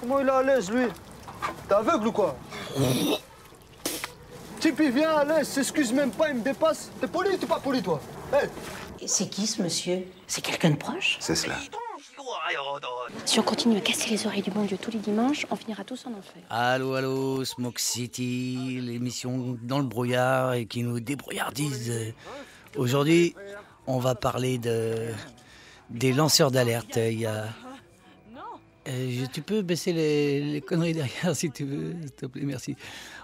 Comment il est à l'aise, lui? T'es aveugle ou quoi? Type, il vient à l'aise, s'excuse même pas, il me dépasse. T'es poli ou t'es pas poli, toi? Hey. C'est qui ce monsieur? C'est quelqu'un de proche? C'est cela. Si on continue à casser les oreilles du bon Dieu tous les dimanches, on finira tous en enfer. Allô, allô, Smoke City, l'émission dans le brouillard et qui nous débrouillardise. Aujourd'hui, on va parler des lanceurs d'alerte. Il y a... tu peux baisser les conneries derrière si tu veux, s'il te plaît, merci.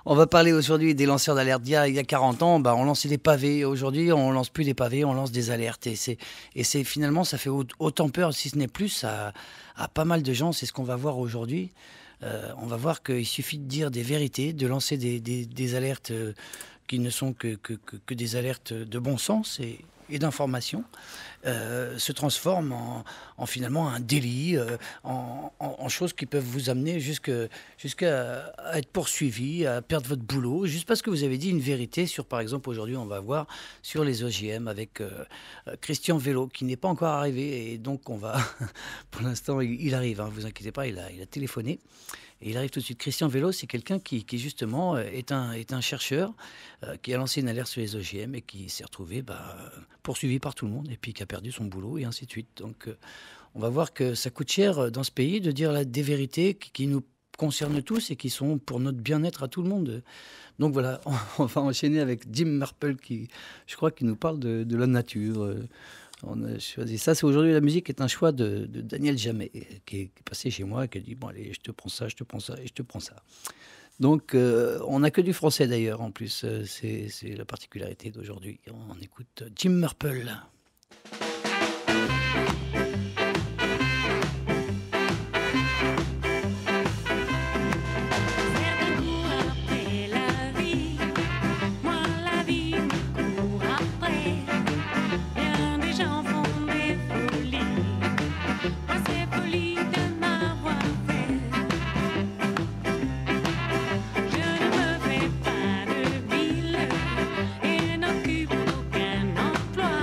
On va parler aujourd'hui des lanceurs d'alerte. Il y a 40 ans, on lançait des pavés. Aujourd'hui, on lance plus des pavés, on lance des alertes. Et c'est finalement, ça fait autant peur, si ce n'est plus, à pas mal de gens. C'est ce qu'on va voir aujourd'hui. On va voir qu'il suffit de dire des vérités, de lancer des alertes qui ne sont que des alertes de bon sens et d'information, se transforment en finalement un délit, en choses qui peuvent vous amener jusqu'à être poursuivi, à perdre votre boulot, juste parce que vous avez dit une vérité sur, par exemple, aujourd'hui, on va voir sur les OGM avec Christian Vélo, qui n'est pas encore arrivé, et donc on va, pour l'instant, il arrive, hein, vous inquiétez pas, il a téléphoné. Et il arrive tout de suite. Christian Vélo, c'est quelqu'un qui justement est un chercheur qui a lancé une alerte sur les OGM et qui s'est retrouvé poursuivi par tout le monde et puis qui a perdu son boulot et ainsi de suite. Donc on va voir que ça coûte cher dans ce pays de dire des vérités qui nous concernent tous et qui sont pour notre bien-être à tout le monde. Donc voilà, on va enchaîner avec Jim Marple qui, je crois, qui nous parle de la nature. On a choisi ça. C'est aujourd'hui, la musique est un choix de Daniel Jamet, qui est passé chez moi et qui a dit bon allez, je te prends ça, je te prends ça et je te prends ça. Donc on n'a que du français d'ailleurs en plus. C'est la particularité d'aujourd'hui. On écoute Jim Marple. Je ne me fais pas de ville et n'occupe aucun emploi.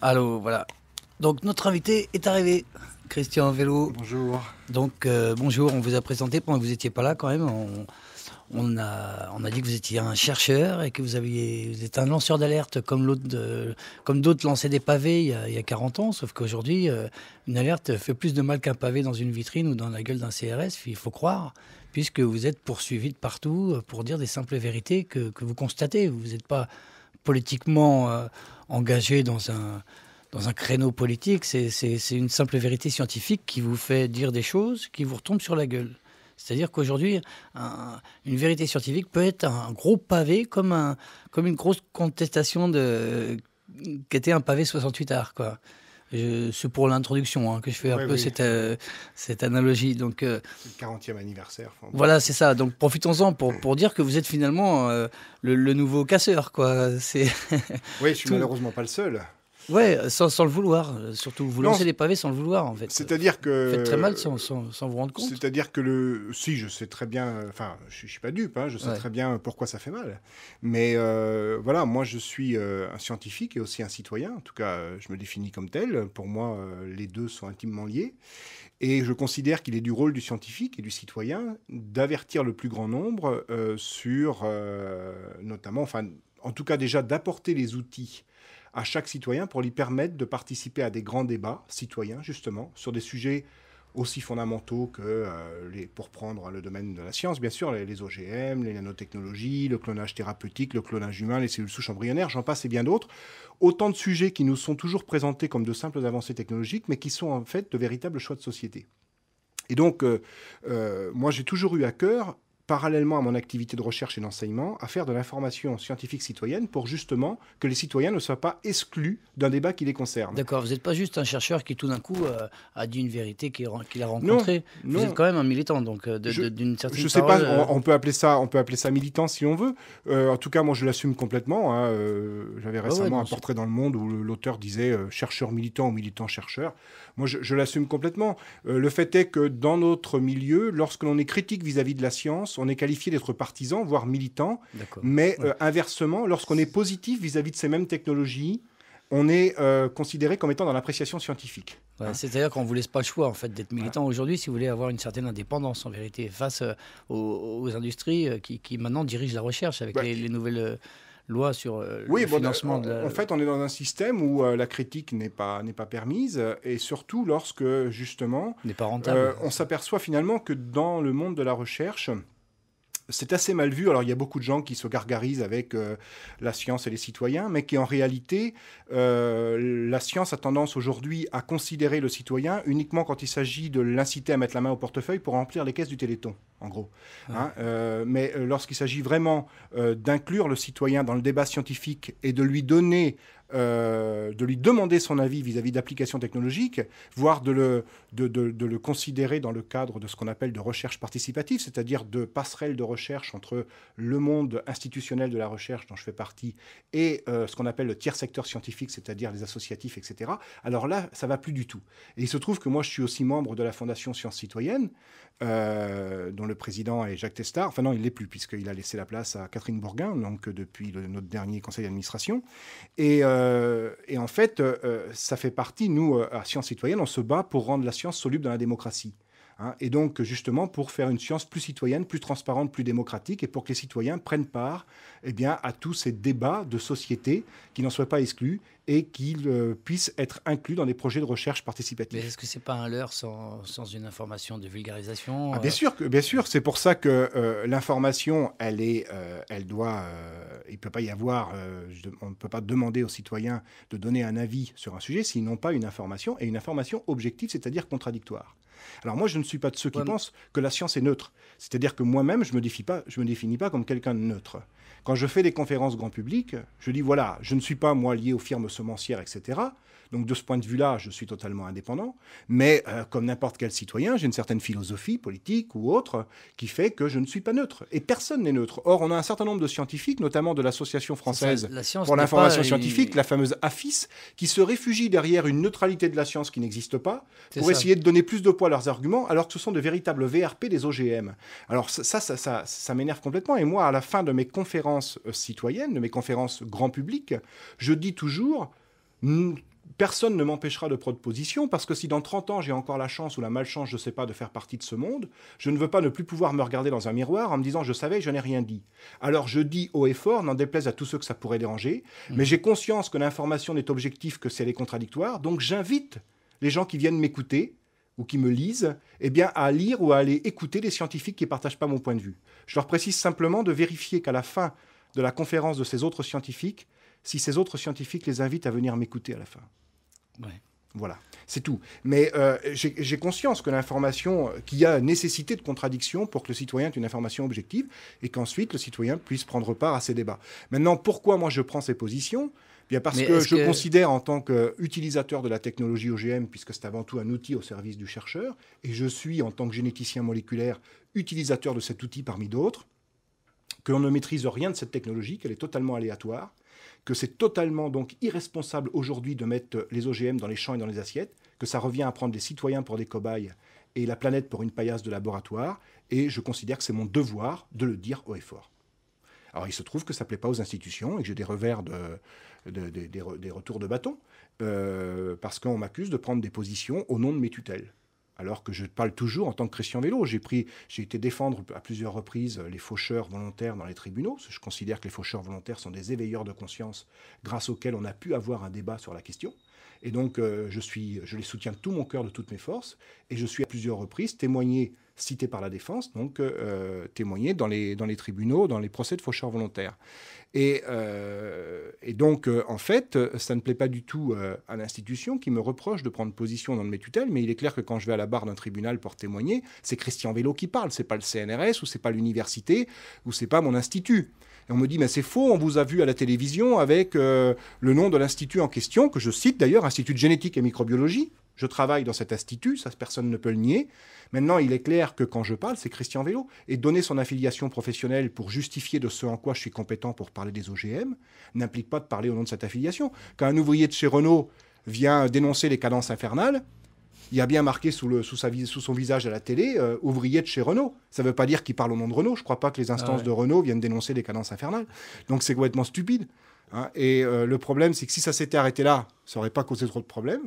Allô, voilà. Donc notre invité est arrivé, Christian Vélo. Bonjour. Donc bonjour, on vous a présenté pendant que vous n'étiez pas là quand même. On a dit que vous étiez un chercheur et que vous êtes un lanceur d'alerte comme d'autres lançaient des pavés il y a 40 ans. Sauf qu'aujourd'hui, une alerte fait plus de mal qu'un pavé dans une vitrine ou dans la gueule d'un CRS, il faut croire, puisque vous êtes poursuivi de partout pour dire des simples vérités que vous constatez. Vous n'êtes pas politiquement engagé dans un créneau politique. C'est une simple vérité scientifique qui vous fait dire des choses qui vous retombent sur la gueule. C'est-à-dire qu'aujourd'hui, une vérité scientifique peut être un gros pavé comme une grosse contestation qu'était un pavé 68 arts, quoi. C'est pour l'introduction que je fais un peu cette analogie. Donc, c'est le 40e anniversaire. Voilà, c'est ça. Donc profitons-en pour dire que vous êtes finalement le nouveau casseur, quoi. Oui, je suis malheureusement pas le seul. Ouais, sans le vouloir. Surtout, vous lancez des pavés sans le vouloir, en fait. C'est-à-dire que... Vous faites très mal sans vous rendre compte. C'est-à-dire que si, je sais très bien... Enfin, je ne suis pas dupe, je sais très bien pourquoi ça fait mal. Mais voilà, moi, je suis un scientifique et aussi un citoyen. En tout cas, je me définis comme tel. Pour moi, les deux sont intimement liés. Et je considère qu'il est du rôle du scientifique et du citoyen d'avertir le plus grand nombre sur, notamment... Enfin, en tout cas, déjà, d'apporter les outils à chaque citoyen pour lui permettre de participer à des grands débats citoyens, justement, sur des sujets aussi fondamentaux que, pour prendre le domaine de la science, bien sûr, les OGM, les nanotechnologies, le clonage thérapeutique, le clonage humain, les cellules souches embryonnaires, j'en passe et bien d'autres. Autant de sujets qui nous sont toujours présentés comme de simples avancées technologiques, mais qui sont en fait de véritables choix de société. Et donc, moi, j'ai toujours eu à cœur, parallèlement à mon activité de recherche et d'enseignement, à faire de l'information scientifique citoyenne pour justement que les citoyens ne soient pas exclus d'un débat qui les concerne. D'accord, vous n'êtes pas juste un chercheur qui tout d'un coup a dit une vérité qu'il a rencontrée. Vous êtes quand même un militant, donc d'une certaine Je ne sais parole, pas, on peut appeler ça militant si on veut. En tout cas, moi je l'assume complètement. J'avais récemment un portrait dans Le Monde où l'auteur disait chercheur militant ou militant chercheur. Moi je l'assume complètement. Le fait est que dans notre milieu, lorsque l'on est critique vis-à-vis de la science, on est qualifié d'être partisan, voire militant. Mais inversement, lorsqu'on est positif vis-à-vis de ces mêmes technologies, on est considéré comme étant dans l'appréciation scientifique. C'est-à-dire qu'on ne vous laisse pas le choix en fait, d'être militant aujourd'hui si vous voulez avoir une certaine indépendance en vérité face aux industries qui maintenant dirigent la recherche avec les nouvelles lois sur le financement de la... En fait, on est dans un système où la critique n'est pas permise et surtout lorsque justement n'est pas rentable. On s'aperçoit finalement que dans le monde de la recherche, c'est assez mal vu. Alors, il y a beaucoup de gens qui se gargarisent avec la science et les citoyens, mais qui, en réalité, la science a tendance aujourd'hui à considérer le citoyen uniquement quand il s'agit de l'inciter à mettre la main au portefeuille pour remplir les caisses du Téléthon, en gros. Mais lorsqu'il s'agit vraiment d'inclure le citoyen dans le débat scientifique et de lui donner... de lui demander son avis vis-à-vis d'applications technologiques, voire de le considérer dans le cadre de ce qu'on appelle de recherche participative, c'est-à-dire de passerelle de recherche entre le monde institutionnel de la recherche dont je fais partie et ce qu'on appelle le tiers secteur scientifique, c'est-à-dire les associatifs, etc. Alors là, ça ne va plus du tout. Et il se trouve que moi, je suis aussi membre de la Fondation Sciences Citoyennes, dont le président est Jacques Testard. Enfin non, il ne l'est plus, puisqu'il a laissé la place à Catherine Bourguin, donc depuis notre dernier conseil d'administration. Et en fait, ça fait partie, nous, à Sciences Citoyennes, on se bat pour rendre la science soluble dans la démocratie. Et donc, justement, pour faire une science plus citoyenne, plus transparente, plus démocratique, et pour que les citoyens prennent part à tous ces débats de société, qui n'en soient pas exclus, et qu'ils puissent être inclus dans des projets de recherche participative. Mais est-ce que ce n'est pas un leurre sans une information de vulgarisation Bien sûr. C'est pour ça que l'information, il ne peut pas y avoir... on ne peut pas demander aux citoyens de donner un avis sur un sujet s'ils n'ont pas une information, et une information objective, c'est-à-dire contradictoire. Alors moi, je ne suis pas de ceux qui pensent que la science est neutre. C'est-à-dire que moi-même, je ne me définis pas comme quelqu'un de neutre. Quand je fais des conférences grand public, je dis voilà, je ne suis pas moi lié aux firmes semencières, etc. Donc de ce point de vue-là, je suis totalement indépendant. Mais comme n'importe quel citoyen, j'ai une certaine philosophie politique ou autre qui fait que je ne suis pas neutre. Et personne n'est neutre. Or, on a un certain nombre de scientifiques, notamment de l'Association française pour l'information scientifique, la fameuse AFIS, qui se réfugient derrière une neutralité de la science qui n'existe pas pour essayer de donner plus de poids à leurs arguments, alors que ce sont de véritables VRP des OGM. Alors ça m'énerve complètement. Et moi, à la fin de mes conférences citoyennes, de mes conférences grand public, je dis toujours... personne ne m'empêchera de prendre position, parce que si dans 30 ans, j'ai encore la chance ou la malchance, je ne sais pas, de faire partie de ce monde, je ne veux pas ne plus pouvoir me regarder dans un miroir en me disant « je savais, je n'ai rien dit ». Alors je dis haut et fort, n'en déplaise à tous ceux que ça pourrait déranger, mais j'ai conscience que l'information n'est objective que si elle est contradictoire, donc j'invite les gens qui viennent m'écouter ou qui me lisent, eh bien, à lire ou à aller écouter des scientifiques qui ne partagent pas mon point de vue. Je leur précise simplement de vérifier qu'à la fin de la conférence de ces autres scientifiques, si ces autres scientifiques les invitent à venir m'écouter à la fin. Ouais. Voilà, c'est tout. Mais j'ai conscience que l'information, qu'il y a nécessité de contradiction pour que le citoyen ait une information objective et qu'ensuite le citoyen puisse prendre part à ces débats. Maintenant, pourquoi moi je prends ces positions ? Bien parce que je considère en tant qu'utilisateur de la technologie OGM, puisque c'est avant tout un outil au service du chercheur, et je suis en tant que généticien moléculaire utilisateur de cet outil parmi d'autres, qu'on ne maîtrise rien de cette technologie, qu'elle est totalement aléatoire, que c'est totalement donc irresponsable aujourd'hui de mettre les OGM dans les champs et dans les assiettes, que ça revient à prendre les citoyens pour des cobayes et la planète pour une paillasse de laboratoire, et je considère que c'est mon devoir de le dire haut et fort. Alors il se trouve que ça ne plaît pas aux institutions et que j'ai des revers des retours de bâton, parce qu'on m'accuse de prendre des positions au nom de mes tutelles. Alors que je parle toujours en tant que Christian Vélo. J'ai été défendre à plusieurs reprises les faucheurs volontaires dans les tribunaux. Je considère que les faucheurs volontaires sont des éveilleurs de conscience grâce auxquels on a pu avoir un débat sur la question. Et donc, je les soutiens de tout mon cœur, de toutes mes forces. Et je suis à plusieurs reprises cité par la défense, donc témoigné dans les tribunaux, dans les procès de faucheurs volontaires. Et donc, en fait, ça ne plaît pas du tout à l'institution qui me reproche de prendre position dans de mes tutelles, mais il est clair que quand je vais à la barre d'un tribunal pour témoigner, c'est Christian Vélo qui parle, c'est pas le CNRS, ou c'est pas l'université, ou c'est pas mon institut. Et on me dit, mais c'est faux, on vous a vu à la télévision avec le nom de l'institut en question, que je cite d'ailleurs, Institut de génétique et microbiologie. Je travaille dans cet institut, ça personne ne peut le nier. Maintenant, il est clair que quand je parle, c'est Christian Vélo. Et donner son affiliation professionnelle pour justifier de ce en quoi je suis compétent pour parler des OGM n'implique pas de parler au nom de cette affiliation. Quand un ouvrier de chez Renault vient dénoncer les cadences infernales, il y a bien marqué sous son visage à la télé « ouvrier de chez Renault ». Ça ne veut pas dire qu'il parle au nom de Renault. Je ne crois pas que les instances de Renault viennent dénoncer les cadences infernales. Donc c'est complètement stupide. Hein. Et le problème, c'est que si ça s'était arrêté là, ça n'aurait pas causé trop de problèmes.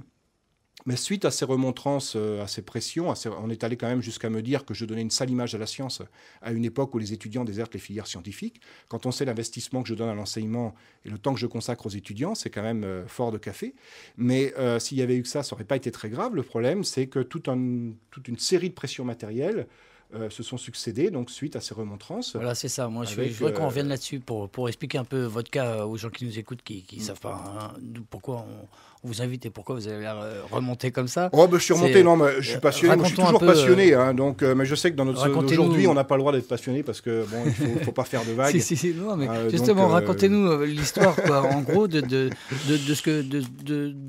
Mais suite à ces remontrances, à ces pressions, on est allé quand même jusqu'à me dire que je donnais une sale image à la science à une époque où les étudiants désertent les filières scientifiques. Quand on sait l'investissement que je donne à l'enseignement et le temps que je consacre aux étudiants, c'est quand même fort de café. Mais s'il y avait eu que ça n'aurait pas été très grave. Le problème, c'est que toute une série de pressions matérielles se sont succédées donc suite à ces remontrances. Voilà, c'est ça. Moi, je voudrais qu'on revienne là-dessus pour expliquer un peu votre cas aux gens qui nous écoutent, qui ne savent pas pourquoi on vous invite et pourquoi vous avez l'air remonté comme ça. Oh, je suis remonté, non, mais je suis passionné. Moi, je suis toujours passionné. Donc, mais je sais que dans notre aujourd'hui, on n'a pas le droit d'être passionné parce que bon, il faut pas faire de vagues. Non, mais justement, racontez-nous l'histoire, quoi, en gros, de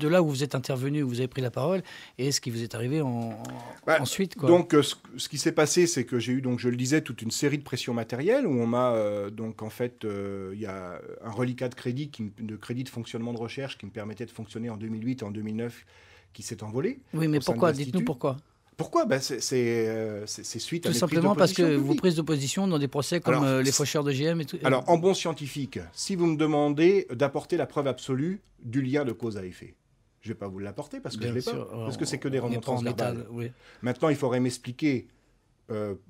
là où vous êtes intervenu, où vous avez pris la parole, et ce qui vous est arrivé ensuite, quoi. Donc, ce qui s'est passé, c'est que j'ai eu, donc, je le disais, toute une série de pressions matérielles où on m'a, donc, en fait, il y a un reliquat de crédit de fonctionnement de recherche qui me permettait de fonctionner en 2008 et en 2009 qui s'est envolé. Oui, mais pourquoi ? Dites-nous pourquoi. Pourquoi ? C'est suite à tout des simplement parce que publiques. vos prises d'opposition dans des procès comme les faucheurs de GM et tout. Alors, en bon scientifique, si vous me demandez d'apporter la preuve absolue du lien de cause à effet, je ne vais pas vous l'apporter parce que je ne l'ai pas. Parce que c'est que des remontrances verbales. Oui. Maintenant, il faudrait m'expliquer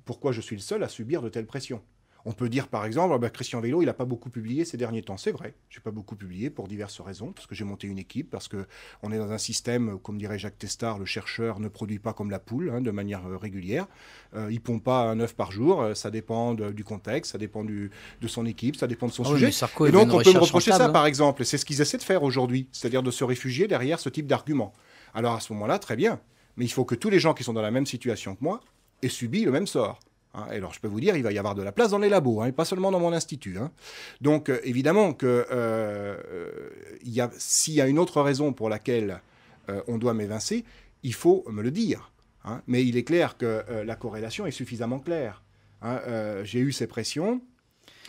pourquoi je suis le seul à subir de telles pressions. On peut dire par exemple, Christian Vélo, il n'a pas beaucoup publié ces derniers temps. C'est vrai, je n'ai pas beaucoup publié pour diverses raisons, parce que j'ai monté une équipe, parce qu'on est dans un système, comme dirait Jacques Testard, le chercheur ne produit pas comme la poule, de manière régulière. Il ne pond pas un œuf par jour, ça dépend du contexte, ça dépend de son équipe, ça dépend de son sujet. Et donc on peut me reprocher ça par exemple, et c'est ce qu'ils essaient de faire aujourd'hui, c'est-à-dire de se réfugier derrière ce type d'argument. Alors à ce moment-là, très bien, mais il faut que tous les gens qui sont dans la même situation que moi aient subi le même sort. Et alors, je peux vous dire, il va y avoir de la place dans les labos, et pas seulement dans mon institut. Donc, évidemment, s'il y a une autre raison pour laquelle on doit m'évincer, il faut me le dire. Mais il est clair que la corrélation est suffisamment claire. J'ai eu ces pressions,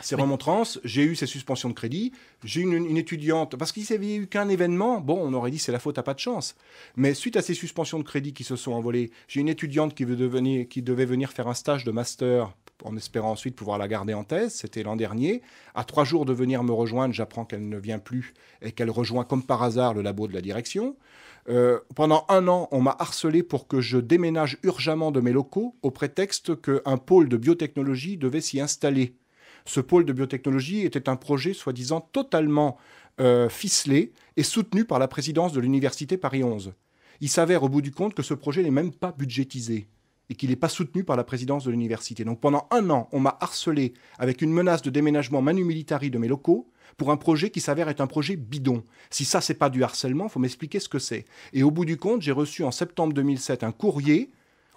ces remontrances, j'ai eu ces suspensions de crédit, j'ai eu une étudiante, parce qu'il n'y avait eu qu'un événement, bon, on aurait dit c'est la faute à pas de chance. Mais suite à ces suspensions de crédit qui se sont envolées, j'ai une étudiante qui devait venir faire un stage de master en espérant ensuite pouvoir la garder en thèse. C'était l'an dernier. À 3 jours de venir me rejoindre, j'apprends qu'elle ne vient plus et qu'elle rejoint comme par hasard le labo de la direction. Pendant 1 an, on m'a harcelé pour que je déménage urgemment de mes locaux au prétexte qu'un pôle de biotechnologie devait s'y installer. Ce pôle de biotechnologie était un projet soi-disant totalement ficelé et soutenu par la présidence de l'université Paris 11. Il s'avère au bout du compte que ce projet n'est même pas budgétisé et qu'il n'est pas soutenu par la présidence de l'université. Donc pendant 1 an, on m'a harcelé avec une menace de déménagement manu militari de mes locaux pour un projet qui s'avère être un projet bidon. Si ça, c'est pas du harcèlement, il faut m'expliquer ce que c'est. Et au bout du compte, j'ai reçu en septembre 2007 un courrier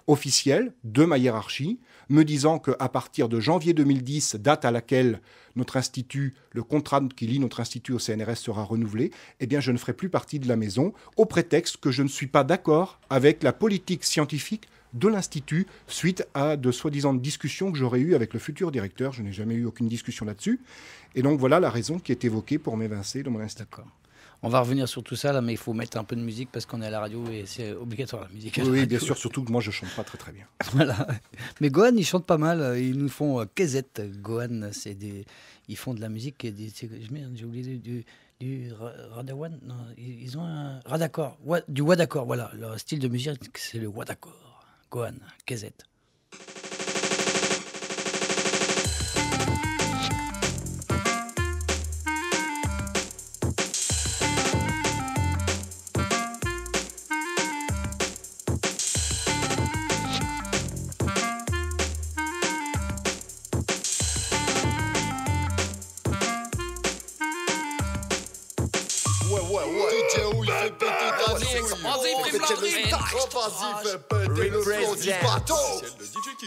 officiel de ma hiérarchie me disant qu'à partir de janvier 2010, date à laquelle notre institut, le contrat qui lie notre institut au CNRS sera renouvelé, eh bien je ne ferai plus partie de la maison au prétexte que je ne suis pas d'accord avec la politique scientifique de l'Institut suite à de soi-disant discussions que j'aurais eues avec le futur directeur. Je n'ai jamais eu aucune discussion là-dessus. Et donc voilà la raison qui est évoquée pour m'évincer de mon institut. D'accord. On va revenir sur tout ça là, mais il faut mettre un peu de musique parce qu'on est à la radio et c'est obligatoire la musique. Oui, bien sûr, surtout que moi je chante pas très très bien. Voilà. Mais Gohan, ils chantent pas mal. Ils nous font Kezet. Gohan, ils font de la musique. J'ai oublié du Radawan. Non, ils ont un Radakor. Du Wadakor, voilà. Leur style de musique, c'est le Wadakor. Gohan, Kezet.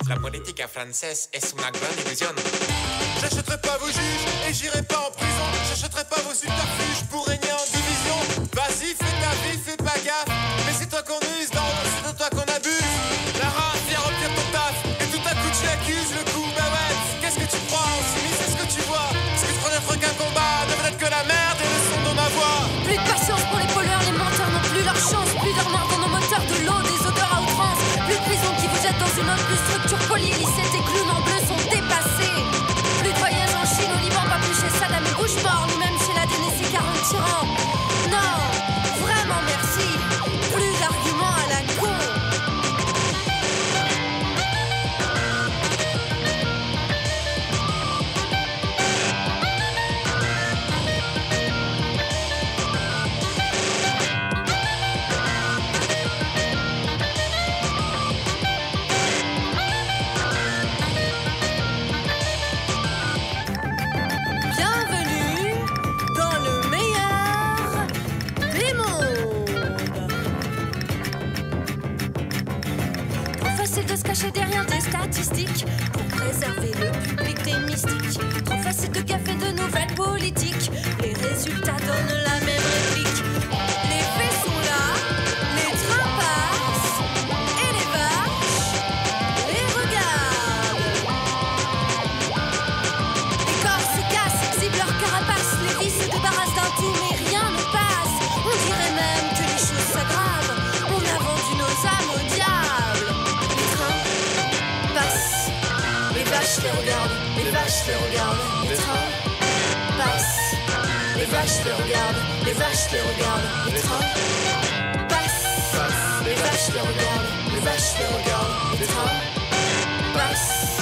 La politique française est une grande illusion. J'achèterai pas vos juges et j'irai pas en prison. J'achèterai pas vos subterfuges pour régner en division. Vas-y, fais ta vie, fais pas gaffe. Mais c'est toi qu'on use, non, c'est de toi qu'on abuse. La race vient remplir ton taf et tout à coup tu accuses le coup. Bah ouais, qu'est-ce que tu crois? En soumis, c'est ce que tu vois. Ce que je prenais qu'un combat ne veut être que la merde et le son de ma voix. Plus de patience pour les pollueurs, les menteurs n'ont plus leur chance. Plus d'armoire dans nos moteurs, de l'eau, des odeurs à outrance. Plus de prison qui vous jette dans une autre, plus structure polylicette et clowns en bleu sont dépassés. Plus de voyages en Chine, au Liban, pas plus chez Saddam et Bush-mort, ni même chez la DNC 40 tyrans. Non, vraiment merci. Plus d'arguments à la con. Derrière des statistiques pour préserver le public des mystiques. Trop facile de café de nouvelles politiques. Les résultats donnent la même réplique. Les faits sont là, les trains passent et les vaches les regardent. Les corps se cassent, exhibent leur carapace. Les vies se débarrassent d'un tout mais rien ne passe. On dirait même que les choses s'aggravent. On a vendu nos âmes au diable. Les vaches les regardent, les vaches les regardent, les trains passent. Les vaches les regardent, les vaches les regardent, les trains passent. Les vaches les regardent, les vaches les regardent, les trains passent.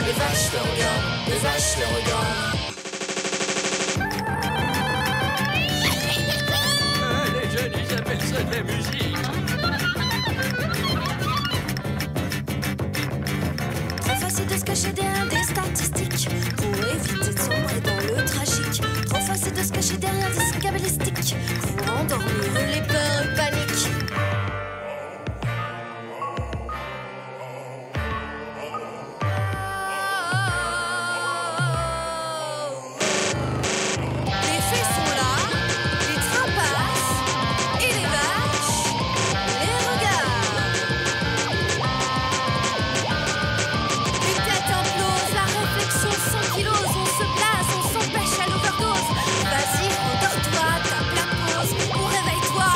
Les vaches les regardent, les vaches les regardent. Les jeunes, ils appellent ça de la musique. De se cacher derrière des statistiques pour éviter de sombrer dans le tragique. Trop facile de se cacher derrière des cabalistiques pour endormir les peurs et paniques. Les faits sont là, les trains passent et les vaches les regardent. La réflexion sans kilos, on se place, on s'empêche à l'overdose. Vas-y, endors-toi, tape la pause, ou réveille-toi,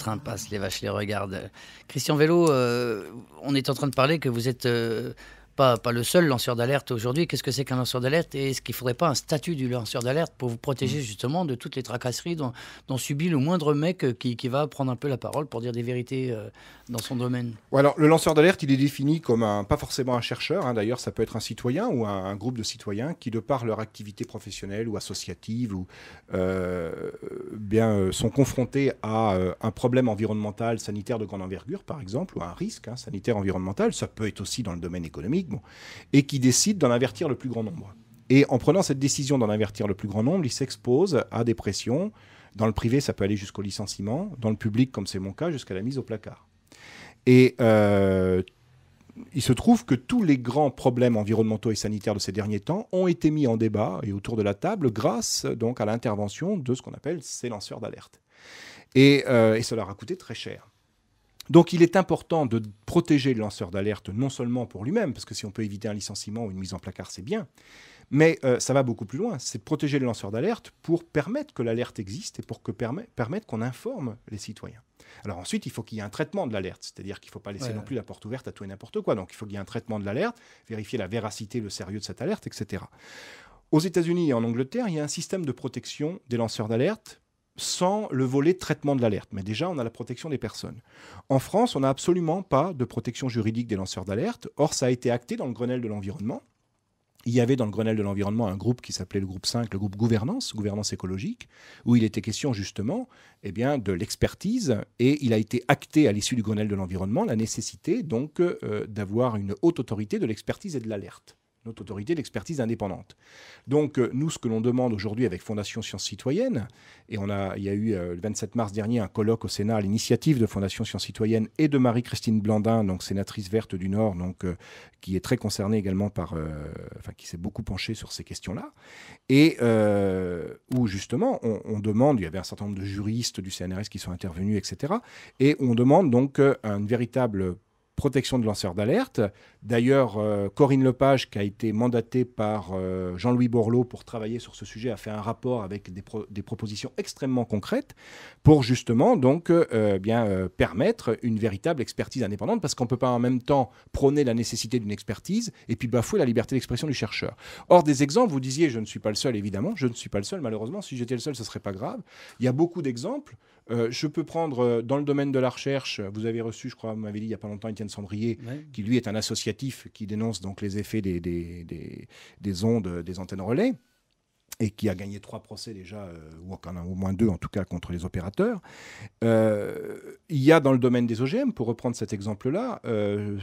train passe, les vaches les regardent. Christian Vello, on est en train de parler que vous êtes pas le seul lanceur d'alerte aujourd'hui. Qu'est-ce que c'est qu'un lanceur d'alerte et est-ce qu'il ne faudrait pas un statut du lanceur d'alerte pour vous protéger justement de toutes les tracasseries dont subit le moindre mec qui va prendre un peu la parole pour dire des vérités dans son domaine? Alors, le lanceur d'alerte, il est défini comme pas forcément un chercheur, hein. D'ailleurs, ça peut être un citoyen ou un groupe de citoyens qui, de par leur activité professionnelle ou associative, sont confrontés à un problème environnemental, sanitaire de grande envergure, par exemple, ou à un risque sanitaire environnemental. Ça peut être aussi dans le domaine économique. Et qui décide d'en avertir le plus grand nombre. Et en prenant cette décision d'en avertir le plus grand nombre, il s'expose à des pressions. Dans le privé, ça peut aller jusqu'au licenciement. Dans le public, comme c'est mon cas, jusqu'à la mise au placard. Et il se trouve que tous les grands problèmes environnementaux et sanitaires de ces derniers temps ont été mis en débat et autour de la table grâce donc à l'intervention de ce qu'on appelle ces lanceurs d'alerte. Et ça leur a coûté très cher. Donc il est important de protéger le lanceur d'alerte, non seulement pour lui-même, parce que si on peut éviter un licenciement ou une mise en placard, c'est bien, mais ça va beaucoup plus loin. C'est de protéger le lanceur d'alerte pour permettre que l'alerte existe et pour permettre qu'on informe les citoyens. Alors ensuite, il faut qu'il y ait un traitement de l'alerte, c'est-à-dire qu'il ne faut pas laisser non plus la porte ouverte à tout et n'importe quoi. Donc il faut qu'il y ait un traitement de l'alerte, vérifier la véracité, le sérieux de cette alerte, etc. Aux États-Unis et en Angleterre, il y a un système de protection des lanceurs d'alerte sans le volet de traitement de l'alerte. Mais déjà, on a la protection des personnes. En France, on n'a absolument pas de protection juridique des lanceurs d'alerte. Or, ça a été acté dans le Grenelle de l'environnement. Il y avait dans le Grenelle de l'environnement un groupe qui s'appelait le groupe 5, le groupe gouvernance écologique, où il était question justement de l'expertise. Et il a été acté à l'issue du Grenelle de l'environnement la nécessité donc d'avoir une haute autorité de l'expertise et de l'alerte. Notre autorité d'expertise indépendante. Donc, nous, ce que l'on demande aujourd'hui avec Fondation Sciences Citoyennes, et il y a eu le 27 mars dernier un colloque au Sénat à l'initiative de Fondation Sciences Citoyennes et de Marie-Christine Blandin, donc sénatrice verte du Nord, donc, qui est très concernée également qui s'est beaucoup penchée sur ces questions-là, et où justement, on demande, il y avait un certain nombre de juristes du CNRS qui sont intervenus, etc., et on demande donc une véritable protection de lanceurs d'alerte. D'ailleurs, Corinne Lepage, qui a été mandatée par Jean-Louis Borloo pour travailler sur ce sujet, a fait un rapport avec des propositions extrêmement concrètes pour justement donc, permettre une véritable expertise indépendante, parce qu'on ne peut pas en même temps prôner la nécessité d'une expertise et puis bafouer la liberté d'expression du chercheur. Or, des exemples, vous disiez, je ne suis pas le seul, évidemment, je ne suis pas le seul, malheureusement. Si j'étais le seul, ce ne serait pas grave. Il y a beaucoup d'exemples. Je peux prendre dans le domaine de la recherche, vous avez reçu, je crois, vous m'avez dit il n'y a pas longtemps, Étienne Sandrier, qui lui est un associatif qui dénonce donc les effets des ondes des antennes relais, et qui a gagné 3 procès déjà, ou au moins 2 en tout cas, contre les opérateurs. Il y a dans le domaine des OGM, pour reprendre cet exemple-là,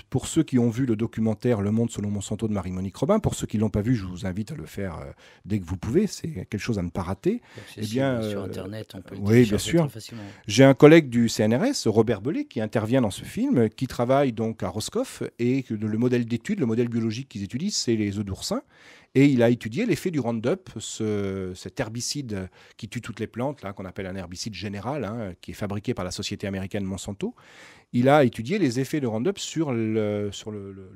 pour ceux qui ont vu le documentaire Le Monde selon Monsanto de Marie-Monique Robin, pour ceux qui ne l'ont pas vu, je vous invite à le faire dès que vous pouvez, c'est quelque chose à ne pas rater. Sur Internet, on peut le oui, bien sûr. très facilement. J'ai un collègue du CNRS, Robert Bellet, qui intervient dans ce film, qui travaille donc à Roscoff, et que le modèle d'étude, le modèle biologique qu'ils étudient, c'est les œufs d'oursin. Et il a étudié l'effet du Roundup, cet herbicide qui tue toutes les plantes, là, qu'on appelle un herbicide général, qui est fabriqué par la société américaine Monsanto. Il a étudié les effets de Roundup sur le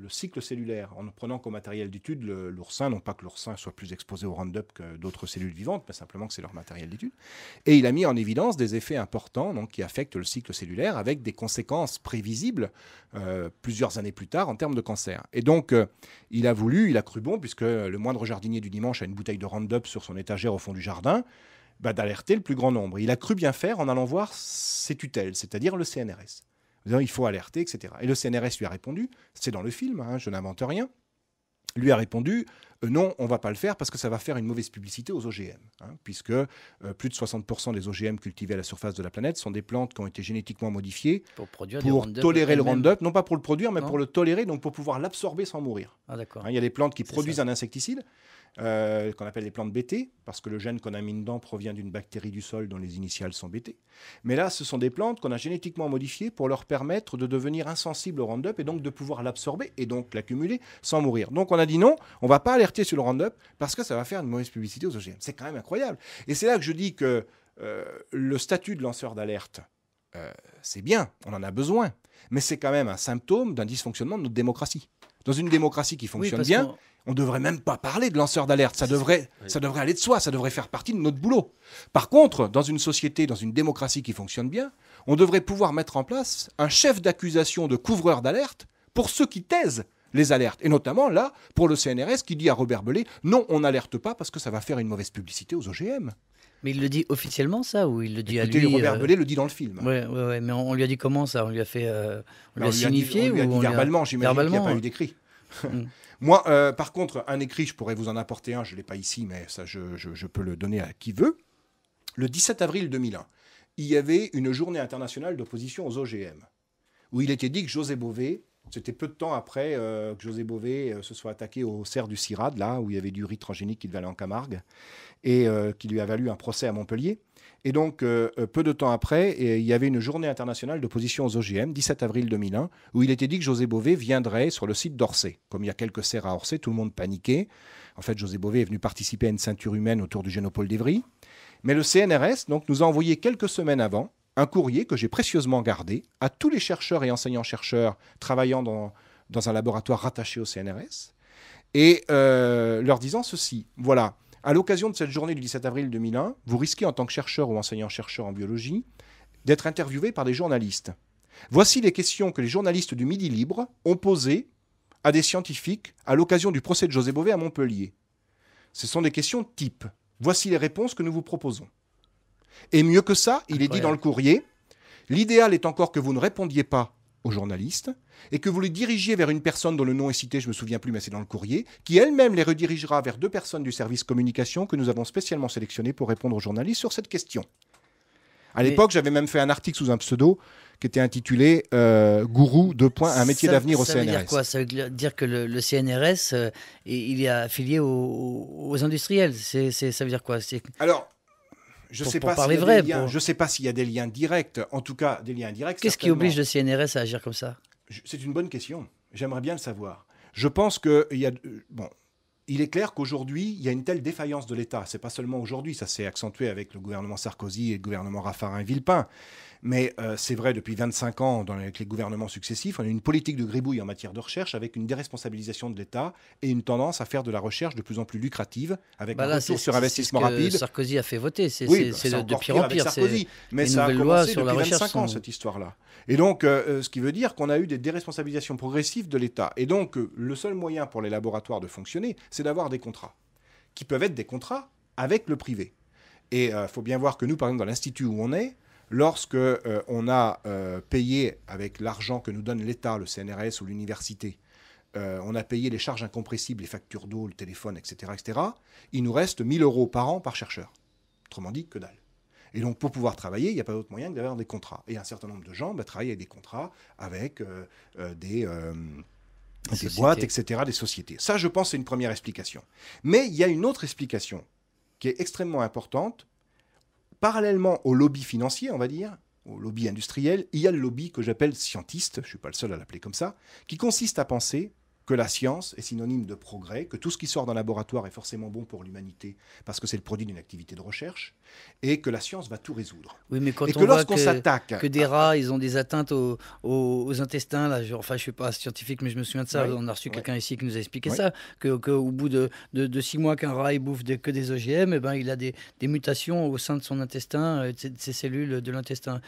cycle cellulaire, en prenant comme matériel d'étude l'oursin, non pas que l'oursin soit plus exposé au Roundup que d'autres cellules vivantes, mais simplement que c'est leur matériel d'étude. Et il a mis en évidence des effets importants donc, qui affectent le cycle cellulaire, avec des conséquences prévisibles plusieurs années plus tard en termes de cancer. Et donc, il a cru bon, puisque le moindre jardinier du dimanche a une bouteille de Roundup sur son étagère au fond du jardin, d'alerter le plus grand nombre. Il a cru bien faire en allant voir ses tutelles, c'est-à-dire le CNRS. Il faut alerter, etc. Et le CNRS lui a répondu, c'est dans le film, je n'invente rien, lui a répondu, non, on ne va pas le faire parce que ça va faire une mauvaise publicité aux OGM, puisque plus de 60% des OGM cultivés à la surface de la planète sont des plantes qui ont été génétiquement modifiées pour tolérer le Roundup, non pas pour le produire, mais pour le tolérer, donc pour pouvoir l'absorber sans mourir. Ah, d'accord. Il y a des plantes qui produisent un insecticide, qu'on appelle les plantes BT, parce que le gène qu'on a mis dedans provient d'une bactérie du sol dont les initiales sont BT. Mais là, ce sont des plantes qu'on a génétiquement modifiées pour leur permettre de devenir insensibles au Roundup et donc de pouvoir l'absorber et donc l'accumuler sans mourir. Donc on a dit non, on ne va pas alerter sur le Roundup parce que ça va faire une mauvaise publicité aux OGM. C'est quand même incroyable. Et c'est là que je dis que le statut de lanceur d'alerte, c'est bien, on en a besoin, mais c'est quand même un symptôme d'un dysfonctionnement de notre démocratie. Dans une démocratie qui fonctionne bien, on ne devrait même pas parler de lanceur d'alerte. Ça devrait aller de soi, ça devrait faire partie de notre boulot. Par contre, dans une société, dans une démocratie qui fonctionne bien, On devrait pouvoir mettre en place un chef d'accusation de couvreur d'alerte pour ceux qui taisent les alertes. Et notamment, là, pour le CNRS qui dit à Robert Bellet, non, on n'alerte pas parce que ça va faire une mauvaise publicité aux OGM. Mais il le dit officiellement, ça, ou il le dit Écoutez, à lui Robert Bellet le dit dans le film. Ouais, mais on lui a dit comment, ça? On lui a fait... on lui a On signifié lui a dit ou verbalement, j'imagine qu'il n'y a pas eu d'écrit. Moi, par contre, un écrit, je pourrais vous en apporter un, je ne l'ai pas ici, mais ça, je peux le donner à qui veut. Le 17 avril 2001, il y avait une journée internationale d'opposition aux OGM, où il était dit que José Bové, c'était peu de temps après que José Bové se soit attaqué au cerf du CIRAD, là, où il y avait du riz transgénique qui devait aller en Camargue, et qui lui a valu un procès à Montpellier. Et donc, peu de temps après, il y avait une journée internationale d'opposition aux OGM, 17 avril 2001, où il était dit que José Bové viendrait sur le site d'Orsay. Comme il y a quelques cerfs à Orsay, tout le monde paniquait. En fait, José Bové est venu participer à une ceinture humaine autour du Génopole d'Evry. Mais le CNRS donc, nous a envoyé quelques semaines avant un courrier que j'ai précieusement gardé à tous les chercheurs et enseignants-chercheurs travaillant dans un laboratoire rattaché au CNRS, et leur disant ceci, voilà, à l'occasion de cette journée du 17 avril 2001, vous risquez en tant que chercheur ou enseignant-chercheur en biologie d'être interviewé par des journalistes. Voici les questions que les journalistes du Midi Libre ont posées à des scientifiques à l'occasion du procès de José Bové à Montpellier. Ce sont des questions type. Voici les réponses que nous vous proposons. Et mieux que ça, il est dit dans le courrier, l'idéal est encore que vous ne répondiez pas aux journalistes et que vous les dirigiez vers une personne dont le nom est cité, je ne me souviens plus, mais c'est dans le courrier, qui elle-même les redirigera vers 2 personnes du service communication que nous avons spécialement sélectionnées pour répondre aux journalistes sur cette question. À l'époque, j'avais même fait un article sous un pseudo qui était intitulé Gourou, un métier d'avenir au CNRS. Ça veut dire quoi? Ça veut dire que le CNRS, il est affilié aux industriels. Ça veut dire quoi? Alors, je ne sais pas s'il y a des liens directs, en tout cas des liens indirects. Qu'est-ce qui oblige le CNRS à agir comme ça? C'est une bonne question. J'aimerais bien le savoir. Je pense qu'il y a... il est clair qu'aujourd'hui, il y a une telle défaillance de l'État. Ce n'est pas seulement aujourd'hui, ça s'est accentué avec le gouvernement Sarkozy et le gouvernement Raffarin-Villepin. Mais c'est vrai depuis 25 ans, avec les gouvernements successifs, on a une politique de gribouille en matière de recherche avec une déresponsabilisation de l'État et une tendance à faire de la recherche de plus en plus lucrative avec un retour sur investissement rapide. Sarkozy a fait voter, c'est de pire en pire. Mais ça a commencé depuis 25 ans, cette histoire-là. Et donc, ce qui veut dire qu'on a eu des déresponsabilisations progressives de l'État. Et donc, le seul moyen pour les laboratoires de fonctionner, c'est d'avoir des contrats, qui peuvent être des contrats avec le privé. Et il faut bien voir que nous, par exemple, dans l'institut où on est, lorsque on a payé avec l'argent que nous donne l'État, le CNRS ou l'université, on a payé les charges incompressibles, les factures d'eau, le téléphone, etc., il nous reste 1 000 € par an par chercheur. Autrement dit, que dalle. Et donc, pour pouvoir travailler, il n'y a pas d'autre moyen que d'avoir des contrats. Et un certain nombre de gens travaillent avec des contrats avec des boîtes, etc., des sociétés. Ça, je pense, c'est une première explication. Mais il y a une autre explication qui est extrêmement importante. Parallèlement au lobby financier, on va dire, au lobby industriel, il y a le lobby que j'appelle scientiste, je ne suis pas le seul à l'appeler comme ça, qui consiste à penser que la science est synonyme de progrès, que tout ce qui sort d'un laboratoire est forcément bon pour l'humanité parce que c'est le produit d'une activité de recherche, et que la science va tout résoudre. Oui, mais quand et on voit que des rats, ils ont des atteintes aux intestins, là, enfin je ne suis pas scientifique, mais je me souviens de ça, on a reçu quelqu'un ici qui nous a expliqué ça, qu'au bout de 6 mois qu'un rat il bouffe que des OGM, il a des mutations au sein de son intestin, de ses cellules de l'intestin.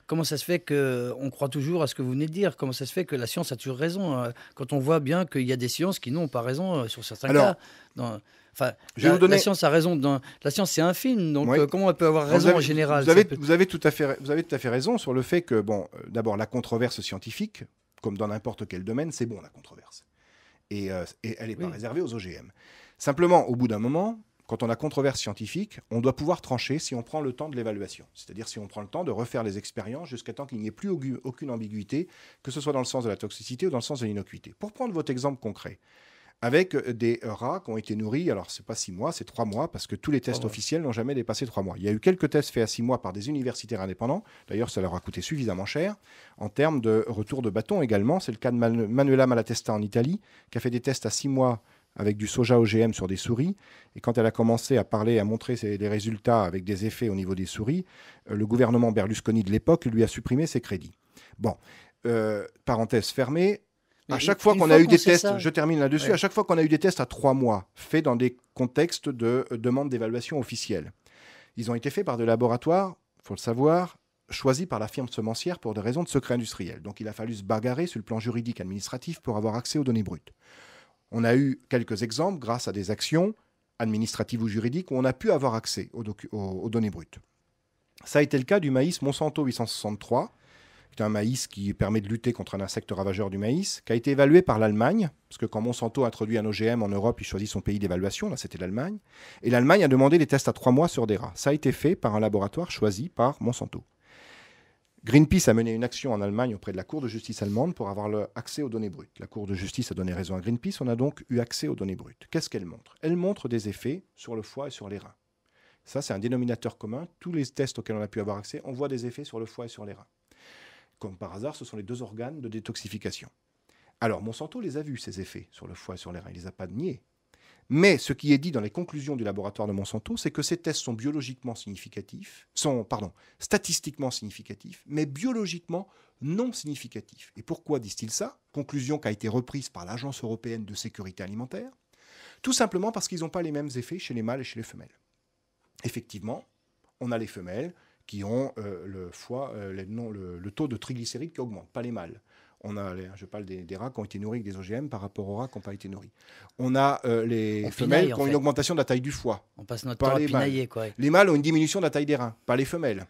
Comment ça se fait qu'on croit toujours à ce que vous venez de dire? Comment ça se fait que la science a toujours raison quand on voit bien qu'il y a des sciences qui n'ont pas raison sur certains cas. La science a raison. La science, c'est un film, donc comment elle peut avoir raison en général? Vous avez tout à fait raison sur le fait que, d'abord, la controverse scientifique, comme dans n'importe quel domaine, c'est bon, la controverse. Et elle n'est pas réservée aux OGM. Simplement, au bout d'un moment, quand on a controverse scientifique, on doit pouvoir trancher si on prend le temps de l'évaluation. C'est-à-dire si on prend le temps de refaire les expériences jusqu'à temps qu'il n'y ait plus aucune ambiguïté, que ce soit dans le sens de la toxicité ou dans le sens de l'innocuité. Pour prendre votre exemple concret, avec des rats qui ont été nourris, alors c'est pas 6 mois, c'est 3 mois, parce que tous les tests officiels n'ont jamais dépassé 3 mois. Il y a eu quelques tests faits à 6 mois par des universitaires indépendants, d'ailleurs ça leur a coûté suffisamment cher, en termes de retour de bâton également. C'est le cas de Manuela Malatesta en Italie, qui a fait des tests à 6 mois avec du soja OGM sur des souris. Et quand elle a commencé à parler, à montrer les résultats avec des effets au niveau des souris, le gouvernement Berlusconi de l'époque lui a supprimé ses crédits. Bon, parenthèse fermée. À chaque fois qu'on a eu des tests, je termine là-dessus, à chaque fois qu'on a eu des tests à 3 mois, faits dans des contextes de demande d'évaluation officielle, ils ont été faits par des laboratoires, il faut le savoir, choisi par la firme semencière pour des raisons de secret industriel. Donc il a fallu se bagarrer sur le plan juridique administratif pour avoir accès aux données brutes. On a eu quelques exemples grâce à des actions administratives ou juridiques où on a pu avoir accès aux données brutes. Ça a été le cas du maïs Monsanto 863, qui est un maïs qui permet de lutter contre un insecte ravageur du maïs, qui a été évalué par l'Allemagne, parce que quand Monsanto introduit un OGM en Europe, il choisit son pays d'évaluation, là c'était l'Allemagne, et l'Allemagne a demandé des tests à 3 mois sur des rats. Ça a été fait par un laboratoire choisi par Monsanto. Greenpeace a mené une action en Allemagne auprès de la Cour de justice allemande pour avoir accès aux données brutes. La Cour de justice a donné raison à Greenpeace, on a donc eu accès aux données brutes. Qu'est-ce qu'elle montre? Elle montre des effets sur le foie et sur les reins. Ça, c'est un dénominateur commun. Tous les tests auxquels on a pu avoir accès, on voit des effets sur le foie et sur les reins. Comme par hasard, ce sont les 2 organes de détoxification. Alors, Monsanto les a vus, ces effets sur le foie et sur les reins. Il ne les a pas niés. Mais ce qui est dit dans les conclusions du laboratoire de Monsanto, c'est que ces tests sont statistiquement significatifs, mais biologiquement non significatifs. Et pourquoi disent-ils ça? Conclusion qui a été reprise par l'Agence européenne de sécurité alimentaire. Tout simplement parce qu'ils n'ont pas les mêmes effets chez les mâles et chez les femelles. Effectivement, on a les femelles qui ont le taux de triglycérides qui augmente, pas les mâles. Je parle des rats qui ont été nourris avec des OGM par rapport aux rats qui n'ont pas été nourris. On a les femelles qui ont une augmentation de la taille du foie. On passe notre temps à pinailler, quoi. Les mâles ont une diminution de la taille des reins, pas les femelles.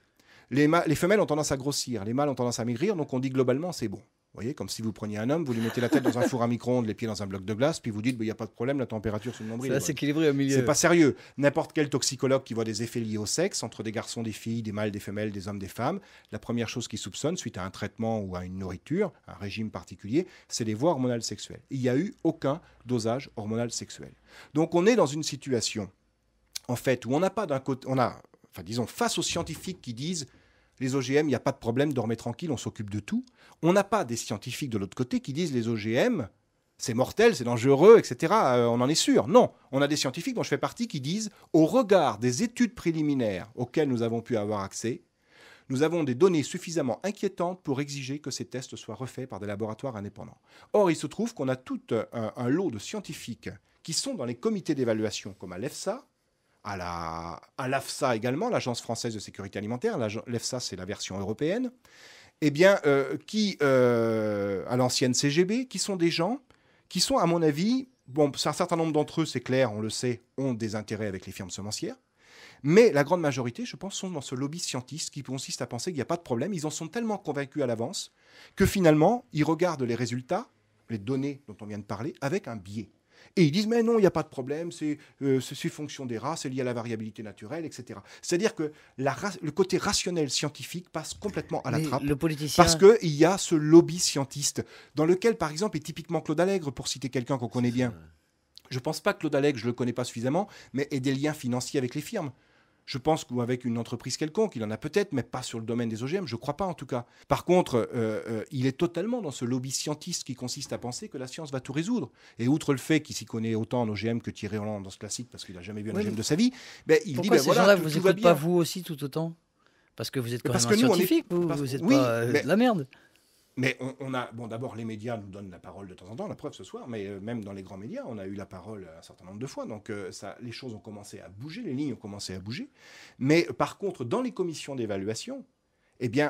Les femelles ont tendance à grossir, les mâles ont tendance à maigrir, donc on dit globalement c'est bon. Vous voyez, comme si vous preniez un homme, vous lui mettez la tête dans un four à micro-ondes, les pieds dans un bloc de glace, puis vous dites, il n'y a pas de problème, la température sur le nombril. Ça va s'équilibrer au milieu. C'est pas sérieux. N'importe quel toxicologue qui voit des effets liés au sexe, entre des garçons, des filles, des mâles, des femelles, des hommes, des femmes, la première chose qu'il soupçonne, suite à un traitement ou à une nourriture, un régime particulier, c'est les voies hormonales sexuelles. Il n'y a eu aucun dosage hormonal sexuel. Donc on est dans une situation, en fait, où on n'a pas d'un côté, face aux scientifiques qui disent, les OGM, il n'y a pas de problème, dormez tranquille, on s'occupe de tout. On n'a pas des scientifiques de l'autre côté qui disent les OGM, c'est mortel, c'est dangereux, etc. On en est sûr. Non, on a des scientifiques dont je fais partie qui disent, au regard des études préliminaires auxquelles nous avons pu avoir accès, nous avons des données suffisamment inquiétantes pour exiger que ces tests soient refaits par des laboratoires indépendants. Or, il se trouve qu'on a tout un lot de scientifiques qui sont dans les comités d'évaluation, comme à l'EFSA, à l'AFSA également, l'Agence française de sécurité alimentaire. L'EFSA, c'est la version européenne. À l'ancienne CGB, qui sont des gens qui sont, à mon avis, un certain nombre d'entre eux, c'est clair, on le sait, ont des intérêts avec les firmes semencières. Mais la grande majorité, je pense, sont dans ce lobby scientiste qui consiste à penser qu'il n'y a pas de problème. Ils en sont tellement convaincus à l'avance que finalement, ils regardent les résultats, les données dont on vient de parler, avec un biais. Et ils disent, mais non, il n'y a pas de problème, c'est fonction des rats, c'est lié à la variabilité naturelle, etc. C'est-à-dire que le côté rationnel scientifique passe complètement à la trappe. Le politicien... Parce qu'il y a ce lobby scientiste, dans lequel, par exemple, est typiquement Claude Allègre, pour citer quelqu'un qu'on connaît bien. Je ne pense pas que Claude Allègre, je ne le connais pas suffisamment, mais ait des liens financiers avec les firmes. Je pense qu'avec une entreprise quelconque, il en a peut-être, mais pas sur le domaine des OGM, je ne crois pas en tout cas. Par contre, il est totalement dans ce lobby scientiste qui consiste à penser que la science va tout résoudre. Et outre le fait qu'il s'y connaît autant en OGM que Thierry Hollande dans ce classique, parce qu'il n'a jamais vu un OGM de sa vie, il pourquoi dit, ces gens-là, vous n'écoutez pas vous aussi tout autant? Parce que vous êtes quand même un scientifique, vous n'êtes pas de la merde. Mais on a, d'abord, les médias nous donnent la parole de temps en temps, la preuve ce soir, mais même dans les grands médias, on a eu la parole un certain nombre de fois. Donc, les choses ont commencé à bouger, les lignes ont commencé à bouger. Mais par contre, dans les commissions d'évaluation,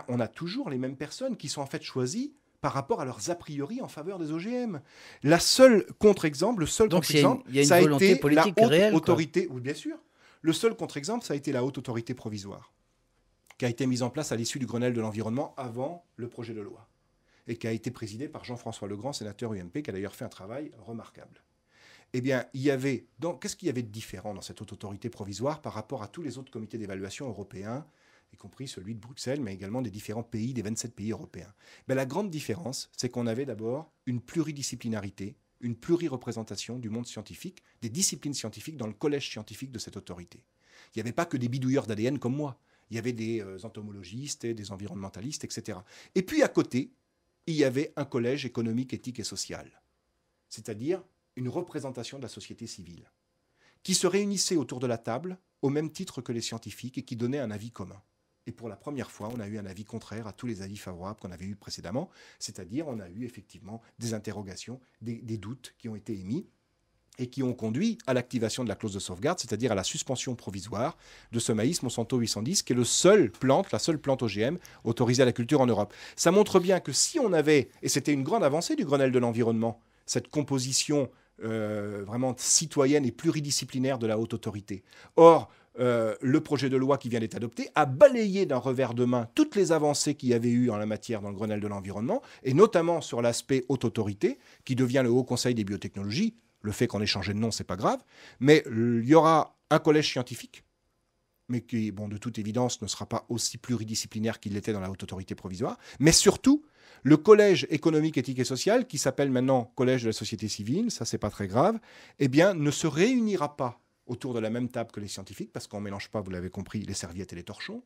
on a toujours les mêmes personnes qui sont en fait choisies par rapport à leurs a priori en faveur des OGM. Le seul contre-exemple, ça a été la haute autorité. Oui, bien sûr. Le seul contre-exemple, ça a été la haute autorité provisoire, qui a été mise en place à l'issue du Grenelle de l'environnement avant le projet de loi, et qui a été présidé par Jean-François Legrand, sénateur UMP, qui a d'ailleurs fait un travail remarquable. Qu'est-ce qu'il y avait de différent dans cette haute autorité provisoire par rapport à tous les autres comités d'évaluation européens, y compris celui de Bruxelles, mais également des différents pays, des 27 pays européens? La grande différence, c'est qu'on avait d'abord une pluridisciplinarité, une plurireprésentation du monde scientifique, des disciplines scientifiques dans le collège scientifique de cette autorité. Il n'y avait pas que des bidouilleurs d'ADN comme moi. Il y avait des entomologistes, et des environnementalistes, etc. Et puis à côté, il y avait un collège économique, éthique et social, c'est-à-dire une représentation de la société civile, qui se réunissait autour de la table au même titre que les scientifiques et qui donnait un avis commun. Et pour la première fois, on a eu un avis contraire à tous les avis favorables qu'on avait eus précédemment, c'est-à-dire on a eu effectivement des interrogations, des doutes qui ont été émis. et qui ont conduit à l'activation de la clause de sauvegarde, c'est-à-dire à la suspension provisoire de ce maïs Monsanto 810, qui est la seule plante OGM autorisée à la culture en Europe. Ça montre bien que si on avait, et c'était une grande avancée du Grenelle de l'environnement, cette composition vraiment citoyenne et pluridisciplinaire de la haute autorité. Or, le projet de loi qui vient d'être adopté a balayé d'un revers de main toutes les avancées qu'il y avait eu en la matière dans le Grenelle de l'environnement, et notamment sur l'aspect haute autorité, qui devient le Haut Conseil des biotechnologies. Le fait qu'on ait changé de nom, c'est pas grave, mais il y aura un collège scientifique, mais qui, bon, de toute évidence, ne sera pas aussi pluridisciplinaire qu'il l'était dans la haute autorité provisoire, mais surtout, le collège économique, éthique et social, qui s'appelle maintenant collège de la société civile, ça c'est pas très grave, eh bien, ne se réunira pas autour de la même table que les scientifiques, parce qu'on ne mélange pas, vous l'avez compris, les serviettes et les torchons,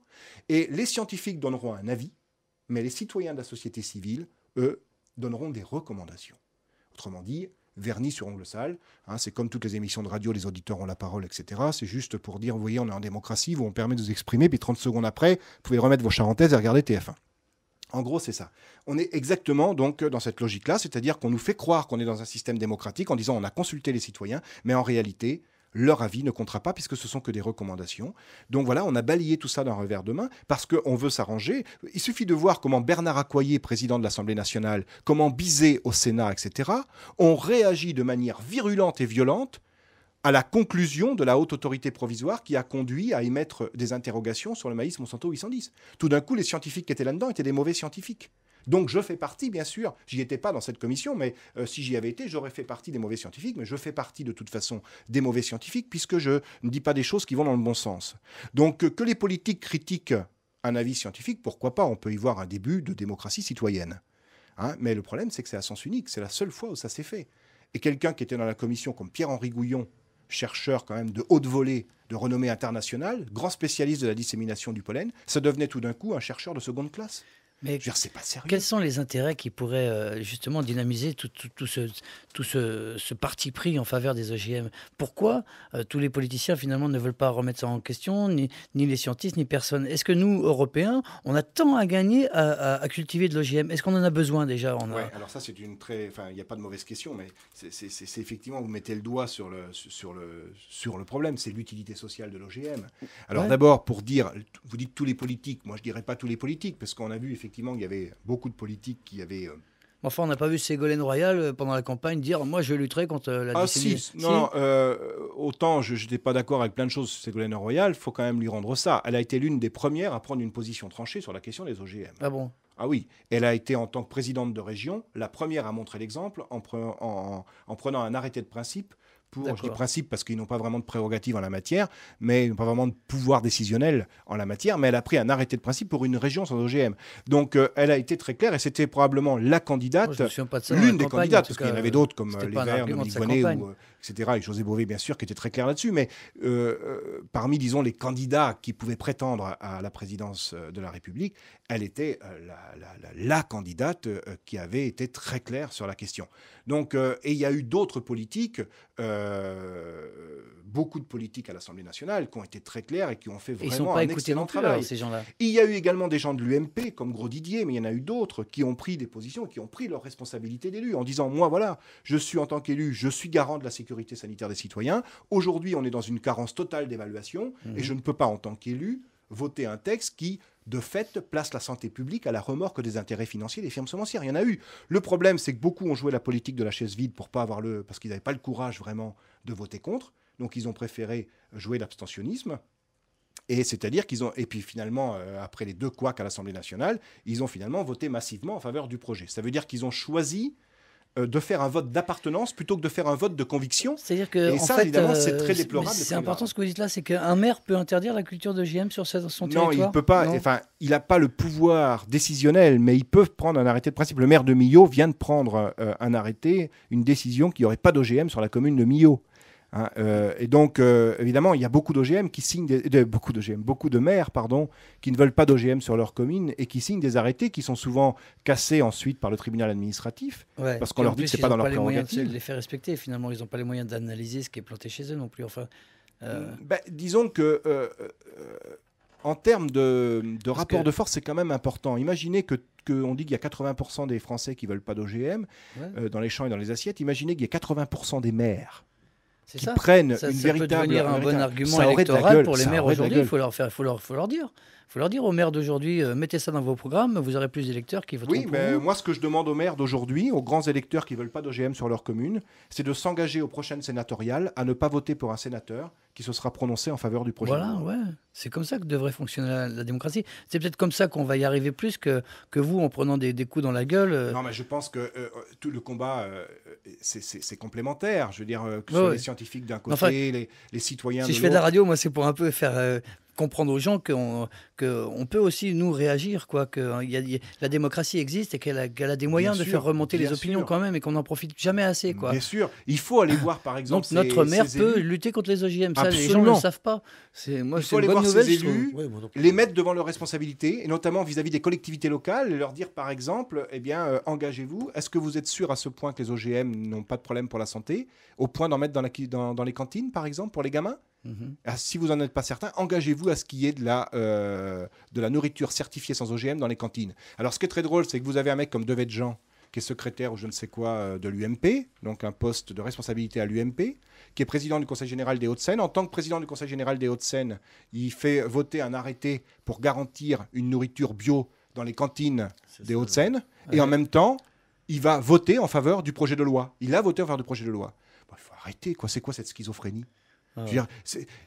et les scientifiques donneront un avis, mais les citoyens de la société civile, eux, donneront des recommandations. Autrement dit, vernis sur ongles sales, hein, c'est comme toutes les émissions de radio, les auditeurs ont la parole, etc. C'est juste pour dire, vous voyez, on est en démocratie, où on permet de vous exprimer, puis 30 secondes après, vous pouvez remettre vos charentaises et regarder TF1. En gros, c'est ça. On est exactement donc dans cette logique-là, c'est-à-dire qu'on nous fait croire qu'on est dans un système démocratique en disant on a consulté les citoyens, mais en réalité, leur avis ne comptera pas puisque ce sont que des recommandations. Donc voilà, on a balayé tout ça d'un revers de main parce qu'on veut s'arranger. Il suffit de voir comment Bernard Accoyer, président de l'Assemblée nationale, comment Bizet au Sénat, etc., ont réagi de manière virulente et violente à la conclusion de la haute autorité provisoire qui a conduit à émettre des interrogations sur le maïs Monsanto 810. Tout d'un coup, les scientifiques qui étaient là-dedans étaient des mauvais scientifiques. Donc je fais partie, bien sûr, j'y étais pas dans cette commission, mais si j'y avais été, j'aurais fait partie des mauvais scientifiques, mais je fais partie de toute façon des mauvais scientifiques, puisque je ne dis pas des choses qui vont dans le bon sens. Donc que les politiques critiquent un avis scientifique, pourquoi pas, on peut y voir un début de démocratie citoyenne. Hein, mais le problème, c'est que c'est à sens unique, c'est la seule fois où ça s'est fait. Et quelqu'un qui était dans la commission comme Pierre-Henri Gouillon, chercheur quand même de haute volée, de renommée internationale, grand spécialiste de la dissémination du pollen, ça devenait tout d'un coup un chercheur de seconde classe. Mais je veux dire, c'est pas sérieux. Quels sont les intérêts qui pourraient justement dynamiser tout ce parti pris en faveur des OGM? Pourquoi tous les politiciens finalement ne veulent pas remettre ça en question, ni les scientifiques, ni personne? Est-ce que nous, Européens, on a tant à gagner à cultiver de l'OGM? Est-ce qu'on en a besoin déjà? Ouais, alors ça c'est une très... Enfin, il n'y a pas de mauvaise question, mais c'est effectivement, vous mettez le doigt sur le problème, c'est l'utilité sociale de l'OGM. Alors d'abord, pour dire, vous dites tous les politiques, moi je ne dirais pas tous les politiques, parce qu'on a vu effectivement il y avait beaucoup de politiques qui avaient... Enfin, on n'a pas vu Ségolène Royal pendant la campagne dire « moi je lutterai contre la dissémination ». Non, autant je n'étais pas d'accord avec plein de choses sur Ségolène Royal, il faut quand même lui rendre ça. Elle a été l'une des premières à prendre une position tranchée sur la question des OGM. Ah bon? Ah oui, elle a été en tant que présidente de région la première à montrer l'exemple en prenant un arrêté de principe pour, je dis principe parce qu'ils n'ont pas vraiment de prérogatives en la matière, mais ils n'ont pas vraiment de pouvoir décisionnel en la matière, mais elle a pris un arrêté de principe pour une région sans OGM. Donc elle a été très claire et c'était probablement la candidate, l'une des candidates, parce qu'il y en avait d'autres comme les Verts, Dominique Voynet, etc., et José Bové bien sûr, qui était très clair là-dessus, mais parmi, disons, les candidats qui pouvaient prétendre à la présidence de la République, elle était la candidate qui avait été très claire sur la question. Donc, et il y a eu d'autres politiques, beaucoup de politiques à l'Assemblée nationale qui ont été très clairs et qui ont fait vraiment un excellent travail. Alors, ces gens-là. Il y a eu également des gens de l'UMP, comme Gros Didier, mais il y en a eu d'autres qui ont pris des positions, qui ont pris leurs responsabilités d'élu, en disant, moi voilà, je suis en tant qu'élu, je suis garant de la sécurité sanitaire des citoyens. Aujourd'hui, on est dans une carence totale d'évaluation, et je ne peux pas, en tant qu'élu, voter un texte qui, de fait, place la santé publique à la remorque des intérêts financiers des firmes semencières. Il y en a eu. Le problème, c'est que beaucoup ont joué la politique de la chaise vide parce qu'ils n'avaient pas le courage vraiment de voter contre. Donc, ils ont préféré jouer l'abstentionnisme. Et c'est-à-dire qu'ils ont... Et puis finalement, après les deux couacs à l'Assemblée nationale, ils ont finalement voté massivement en faveur du projet. Ça veut dire qu'ils ont choisi de faire un vote d'appartenance plutôt que de faire un vote de conviction. C'est-à-dire que, et ça, évidemment, c'est très déplorable. C'est important ce que vous dites là, c'est qu'un maire peut interdire la culture d'OGM sur son territoire? Non, il peut pas. Enfin, il n'a pas le pouvoir décisionnel, mais ils peuvent prendre un arrêté de principe. Le maire de Millau vient de prendre un arrêté, une décision qu'il n'y aurait pas d'OGM sur la commune de Millau. Hein, et donc, évidemment, il y a beaucoup d'OGM qui signent beaucoup de maires, qui ne veulent pas d'OGM sur leur commune et qui signent des arrêtés qui sont souvent cassés ensuite par le tribunal administratif parce qu'on leur dit que c'est pas dans leur prérogative. Ils n'ont pas les moyens de les faire respecter. Finalement, ils n'ont pas les moyens d'analyser ce qui est planté chez eux non plus. Enfin, disons que en termes de rapport de force, c'est quand même important. Imaginez qu'on dit qu'il y a 80% des Français qui ne veulent pas d'OGM dans les champs et dans les assiettes. Imaginez qu'il y a 80% des maires C'est qui ça. prennent Ça une peut véritable... devenir un bon argument ça aurait de la électoral gueule, pour les ça maires aurait de la aujourd'hui. Il gueule. faut leur dire. Il faut leur dire aux maires d'aujourd'hui, mettez ça dans vos programmes, vous aurez plus d'électeurs qui voteront Oui, pour mais vous. moi, ce que je demande aux maires d'aujourd'hui, aux grands électeurs qui ne veulent pas d'OGM sur leur commune, c'est de s'engager aux prochaines sénatoriales à ne pas voter pour un sénateur qui se sera prononcé en faveur du projet de Voilà, loi. ouais. C'est comme ça que devrait fonctionner la démocratie. C'est peut-être comme ça qu'on va y arriver plus que vous en prenant des coups dans la gueule. Non, mais je pense que tout le combat, c'est complémentaire. Je veux dire, que ce Ouais, soit ouais. les scientifiques d'un côté, Enfin, les citoyens Si de je fais de la l'autre. radio, moi, c'est pour un peu faire comprendre aux gens qu'on peut aussi, nous, réagir, quoi, que la démocratie existe et qu'elle a des moyens Bien de sûr, faire remonter les bien opinions sûr. quand même et qu'on n'en profite jamais assez, quoi. Bien sûr, il faut aller voir, par exemple, Donc notre maire ces peut élus. lutter contre les OGM. Ça, les gens ne Absolument. le savent pas. Moi, Il c'est faut une aller bonne voir nouvelle, ces je trouve. élus, les mettre devant leurs responsabilités, et notamment vis-à-vis des collectivités locales, et leur dire, par exemple, eh bien, engagez-vous. Est-ce que vous êtes sûr à ce point que les OGM n'ont pas de problème pour la santé, au point d'en mettre dans les cantines, par exemple, pour les gamins? Si vous n'en êtes pas certain, engagez-vous à ce qu'il y ait de la nourriture certifiée sans OGM dans les cantines. Alors, ce qui est très drôle, c'est que vous avez un mec comme Devedjian, qui est secrétaire ou je ne sais quoi de l'UMP, donc un poste de responsabilité à l'UMP, qui est président du Conseil général des Hauts-de-Seine. En tant que président du Conseil général des Hauts-de-Seine, il fait voter un arrêté pour garantir une nourriture bio dans les cantines des Hauts-de-Seine. Et en même temps, il va voter en faveur du projet de loi. Il a voté en faveur du projet de loi. Bon, il faut arrêter, quoi. C'est quoi cette schizophrénie? Je veux dire,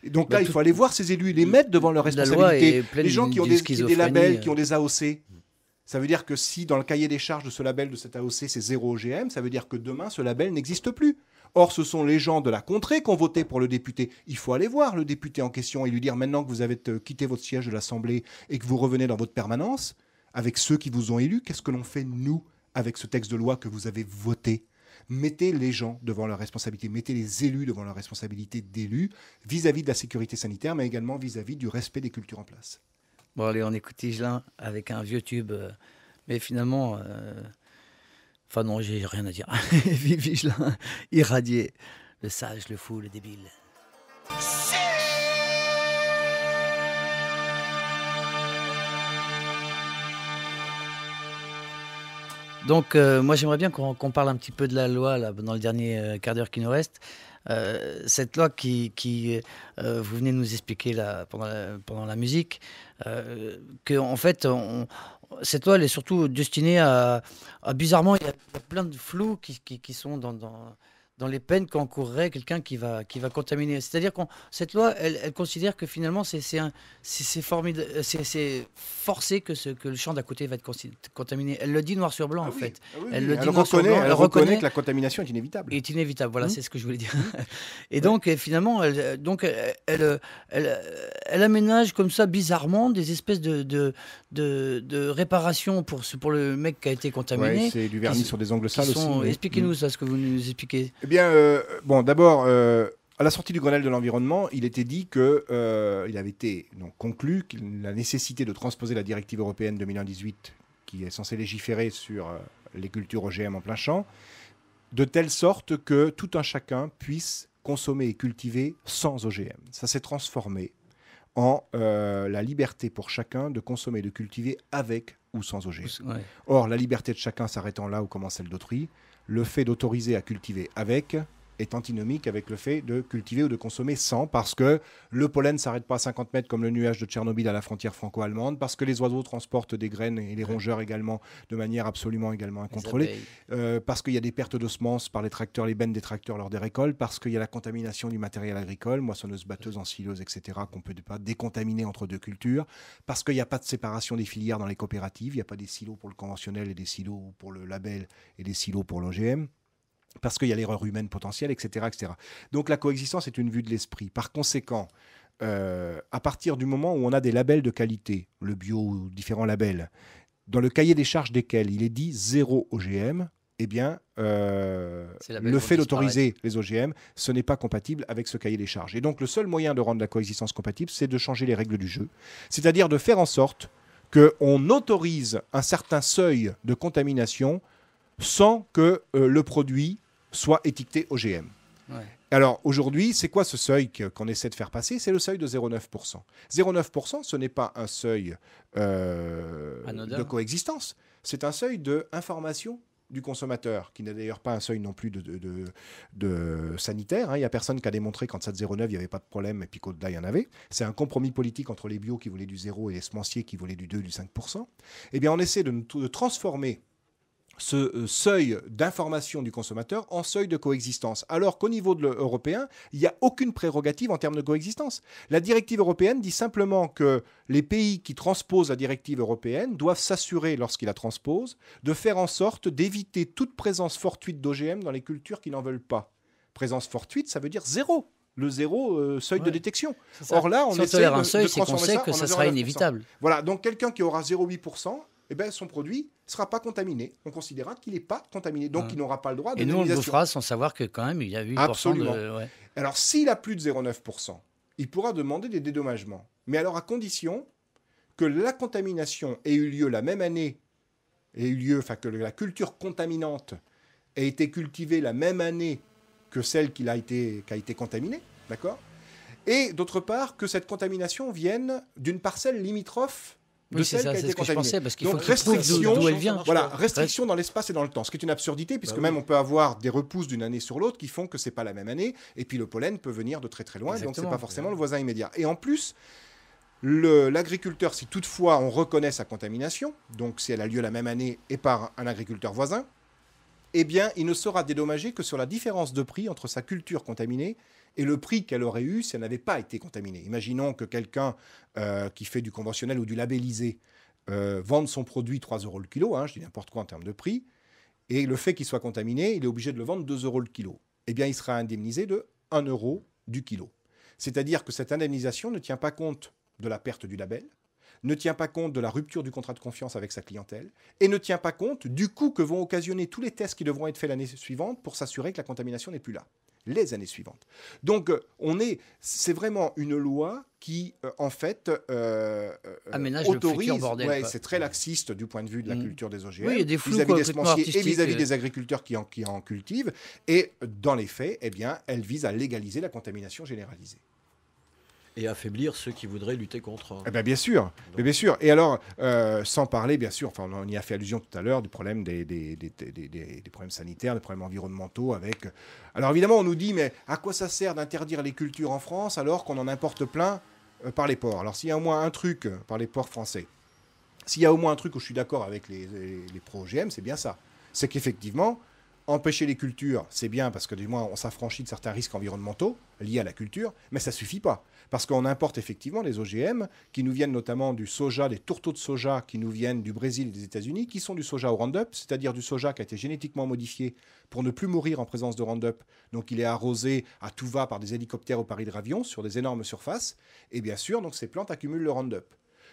donc là, il faut aller voir ces élus, les mettre devant leurs La loi est responsabilités. pleine Les gens qui ont d'une des labels, schizophrénie. qui ont des AOC. Ça veut dire que si dans le cahier des charges de ce label, de cet AOC, c'est 0 OGM, ça veut dire que demain, ce label n'existe plus. Or, ce sont les gens de la contrée qui ont voté pour le député. Il faut aller voir le député en question et lui dire, maintenant que vous avez quitté votre siège de l'Assemblée et que vous revenez dans votre permanence, avec ceux qui vous ont élus, qu'est-ce que l'on fait, nous, avec ce texte de loi que vous avez voté? Mettez les gens devant leurs responsabilités, mettez les élus devant leurs responsabilités d'élus vis-à-vis de la sécurité sanitaire, mais également vis-à-vis du respect des cultures en place. Bon, allez, on écoute Tigelin avec un vieux tube. Mais finalement, enfin non, j'ai rien à dire. Vive Tigelin, irradié, le sage, le fou, le débile. Donc, moi, j'aimerais bien qu'on parle un petit peu de la loi là, dans le dernier quart d'heure qui nous reste. Cette loi qui vous venez de nous expliquer là, pendant la musique, que en fait, cette loi elle est surtout destinée à bizarrement, il y a plein de flous qui sont dans les peines qu'encourrait quelqu'un qui va contaminer. C'est-à-dire que cette loi, elle considère que finalement, c'est formidable, c'est forcé que le champ d'à côté va être contaminé. Elle le dit noir sur blanc, en fait. Elle le dit noir sur blanc. Elle reconnaît que la contamination est inévitable. Est inévitable, voilà, c'est ce que je voulais dire. Et donc, finalement, elle aménage comme ça, bizarrement, des espèces de réparation pour le mec qui a été contaminé. Ouais, c'est du vernis sur des ongles sales aussi. Expliquez-nous ça, ce que vous nous expliquez. Eh bien, bon, d'abord, à la sortie du Grenelle de l'environnement, il était dit que il avait été donc conclu que la nécessité de transposer la directive européenne 2018, qui est censée légiférer sur les cultures OGM en plein champ, de telle sorte que tout un chacun puisse consommer et cultiver sans OGM. Ça s'est transformé en la liberté pour chacun de consommer et de cultiver avec ou sans OGM. Ouais. Or, la liberté de chacun s'arrêtant là où commence celle d'autrui, le fait d'autoriser à cultiver avec est antinomique avec le fait de cultiver ou de consommer sans, parce que le pollen ne s'arrête pas à 50 mètres comme le nuage de Tchernobyl à la frontière franco-allemande, parce que les oiseaux transportent des graines et les rongeurs également de manière absolument également incontrôlée, parce qu'il y a des pertes de semences par les tracteurs, les bennes des tracteurs lors des récoltes, parce qu'il y a la contamination du matériel agricole, moissonneuses, batteuses, ensileuses, etc., qu'on ne peut pas décontaminer entre deux cultures, parce qu'il n'y a pas de séparation des filières dans les coopératives, il n'y a pas des silos pour le conventionnel et des silos pour le label et des silos pour l'OGM, parce qu'il y a l'erreur humaine potentielle, etc., etc. Donc la coexistence est une vue de l'esprit. Par conséquent, à partir du moment où on a des labels de qualité, le bio ou différents labels, dans le cahier des charges desquels il est dit 0 OGM, eh bien, le fait d'autoriser les OGM, ce n'est pas compatible avec ce cahier des charges. Et donc le seul moyen de rendre la coexistence compatible, c'est de changer les règles du jeu. C'est-à-dire de faire en sorte qu'on autorise un certain seuil de contamination sans que le produit soit étiqueté OGM. Ouais. Alors aujourd'hui, c'est quoi ce seuil qu'on essaie de faire passer? C'est le seuil de 0,9%. 0,9%, ce n'est pas un seuil de coexistence, c'est un seuil d'information du consommateur, qui n'est d'ailleurs pas un seuil non plus de sanitaire. Il n'y a personne qui a démontré qu'en deçà de 0,9, il n'y avait pas de problème, et puis qu'au-delà, il y en avait. C'est un compromis politique entre les bio qui voulaient du 0 et les semenciers qui voulaient du 2, du 5%. Eh bien, on essaie de transformer ce seuil d'information du consommateur en seuil de coexistence, alors qu'au niveau européen, il n'y a aucune prérogative en termes de coexistence. La directive européenne dit simplement que les pays qui transposent la directive européenne doivent s'assurer, lorsqu'ils la transposent, de faire en sorte d'éviter toute présence fortuite d'OGM dans les cultures qui n'en veulent pas. Présence fortuite, ça veut dire zéro. Le zéro seuil de détection. Or là, on essaie un seuil, c'est qu'on sait que ça sera inévitable. Voilà, donc quelqu'un qui aura 0,8%, eh ben, son produit ne sera pas contaminé. On considérera qu'il n'est pas contaminé. Donc, il n'aura pas le droit de Et nous, on le bouffera sans savoir que quand même, il y a 8% Absolument. de... Alors, s'il a plus de 0,9%, il pourra demander des dédommagements. Mais alors, à condition que la contamination ait eu lieu la même année, que la culture contaminante ait été cultivée la même année que celle qui a été contaminée, d'accord ? Et d'autre part, que cette contamination vienne d'une parcelle limitrophe de celle qui a été contaminée. Pensais, parce qu'il faut donc, restriction d'où elle vient. Voilà, restriction dans l'espace et dans le temps, ce qui est une absurdité, puisque même on peut avoir des repousses d'une année sur l'autre qui font que c'est pas la même année, et puis le pollen peut venir de très très loin, donc c'est pas forcément le voisin immédiat. Et en plus, l'agriculteur, si toutefois on reconnaît sa contamination, donc si elle a lieu la même année et par un agriculteur voisin, eh bien, il ne sera dédommagé que sur la différence de prix entre sa culture contaminée et le prix qu'elle aurait eu si elle n'avait pas été contaminée. Imaginons que quelqu'un qui fait du conventionnel ou du labellisé vende son produit 3 € le kilo, je dis n'importe quoi en termes de prix, et le fait qu'il soit contaminé, il est obligé de le vendre 2 € le kilo. Eh bien, il sera indemnisé de 1 € du kilo. C'est-à-dire que cette indemnisation ne tient pas compte de la perte du label, ne tient pas compte de la rupture du contrat de confiance avec sa clientèle et ne tient pas compte du coût que vont occasionner tous les tests qui devront être faits l'année suivante pour s'assurer que la contamination n'est plus là, les années suivantes. Donc, c'est vraiment une loi qui, en fait, aménage autorise... le futur bordel. C'est très laxiste du point de vue de la culture des OGM, oui, il y a des flous vis-à-vis des semenciers et vis-à-vis artistiques. des agriculteurs qui en cultivent. Et dans les faits, eh bien, elle vise à légaliser la contamination généralisée. Et affaiblir ceux qui voudraient lutter contre. Eh bien sûr, mais bien sûr. Et alors, sans parler, bien sûr, enfin, on y a fait allusion tout à l'heure, du problème des problèmes sanitaires, des problèmes environnementaux avec... Alors évidemment, on nous dit, mais à quoi ça sert d'interdire les cultures en France alors qu'on en importe plein par les ports? Alors s'il y a au moins un truc par les ports français, s'il y a au moins un truc où je suis d'accord avec les pro-OGM, c'est bien ça. C'est qu'effectivement, empêcher les cultures, c'est bien parce que du moins on s'affranchit de certains risques environnementaux liés à la culture, mais ça ne suffit pas. Parce qu'on importe effectivement des OGM qui nous viennent notamment du soja, des tourteaux de soja qui nous viennent du Brésil et des États-Unis, qui sont du soja au Roundup, c'est-à-dire du soja qui a été génétiquement modifié pour ne plus mourir en présence de Roundup. Donc il est arrosé à tout va par des hélicoptères ou par hydravion sur des énormes surfaces. Et bien sûr, donc, ces plantes accumulent le Roundup.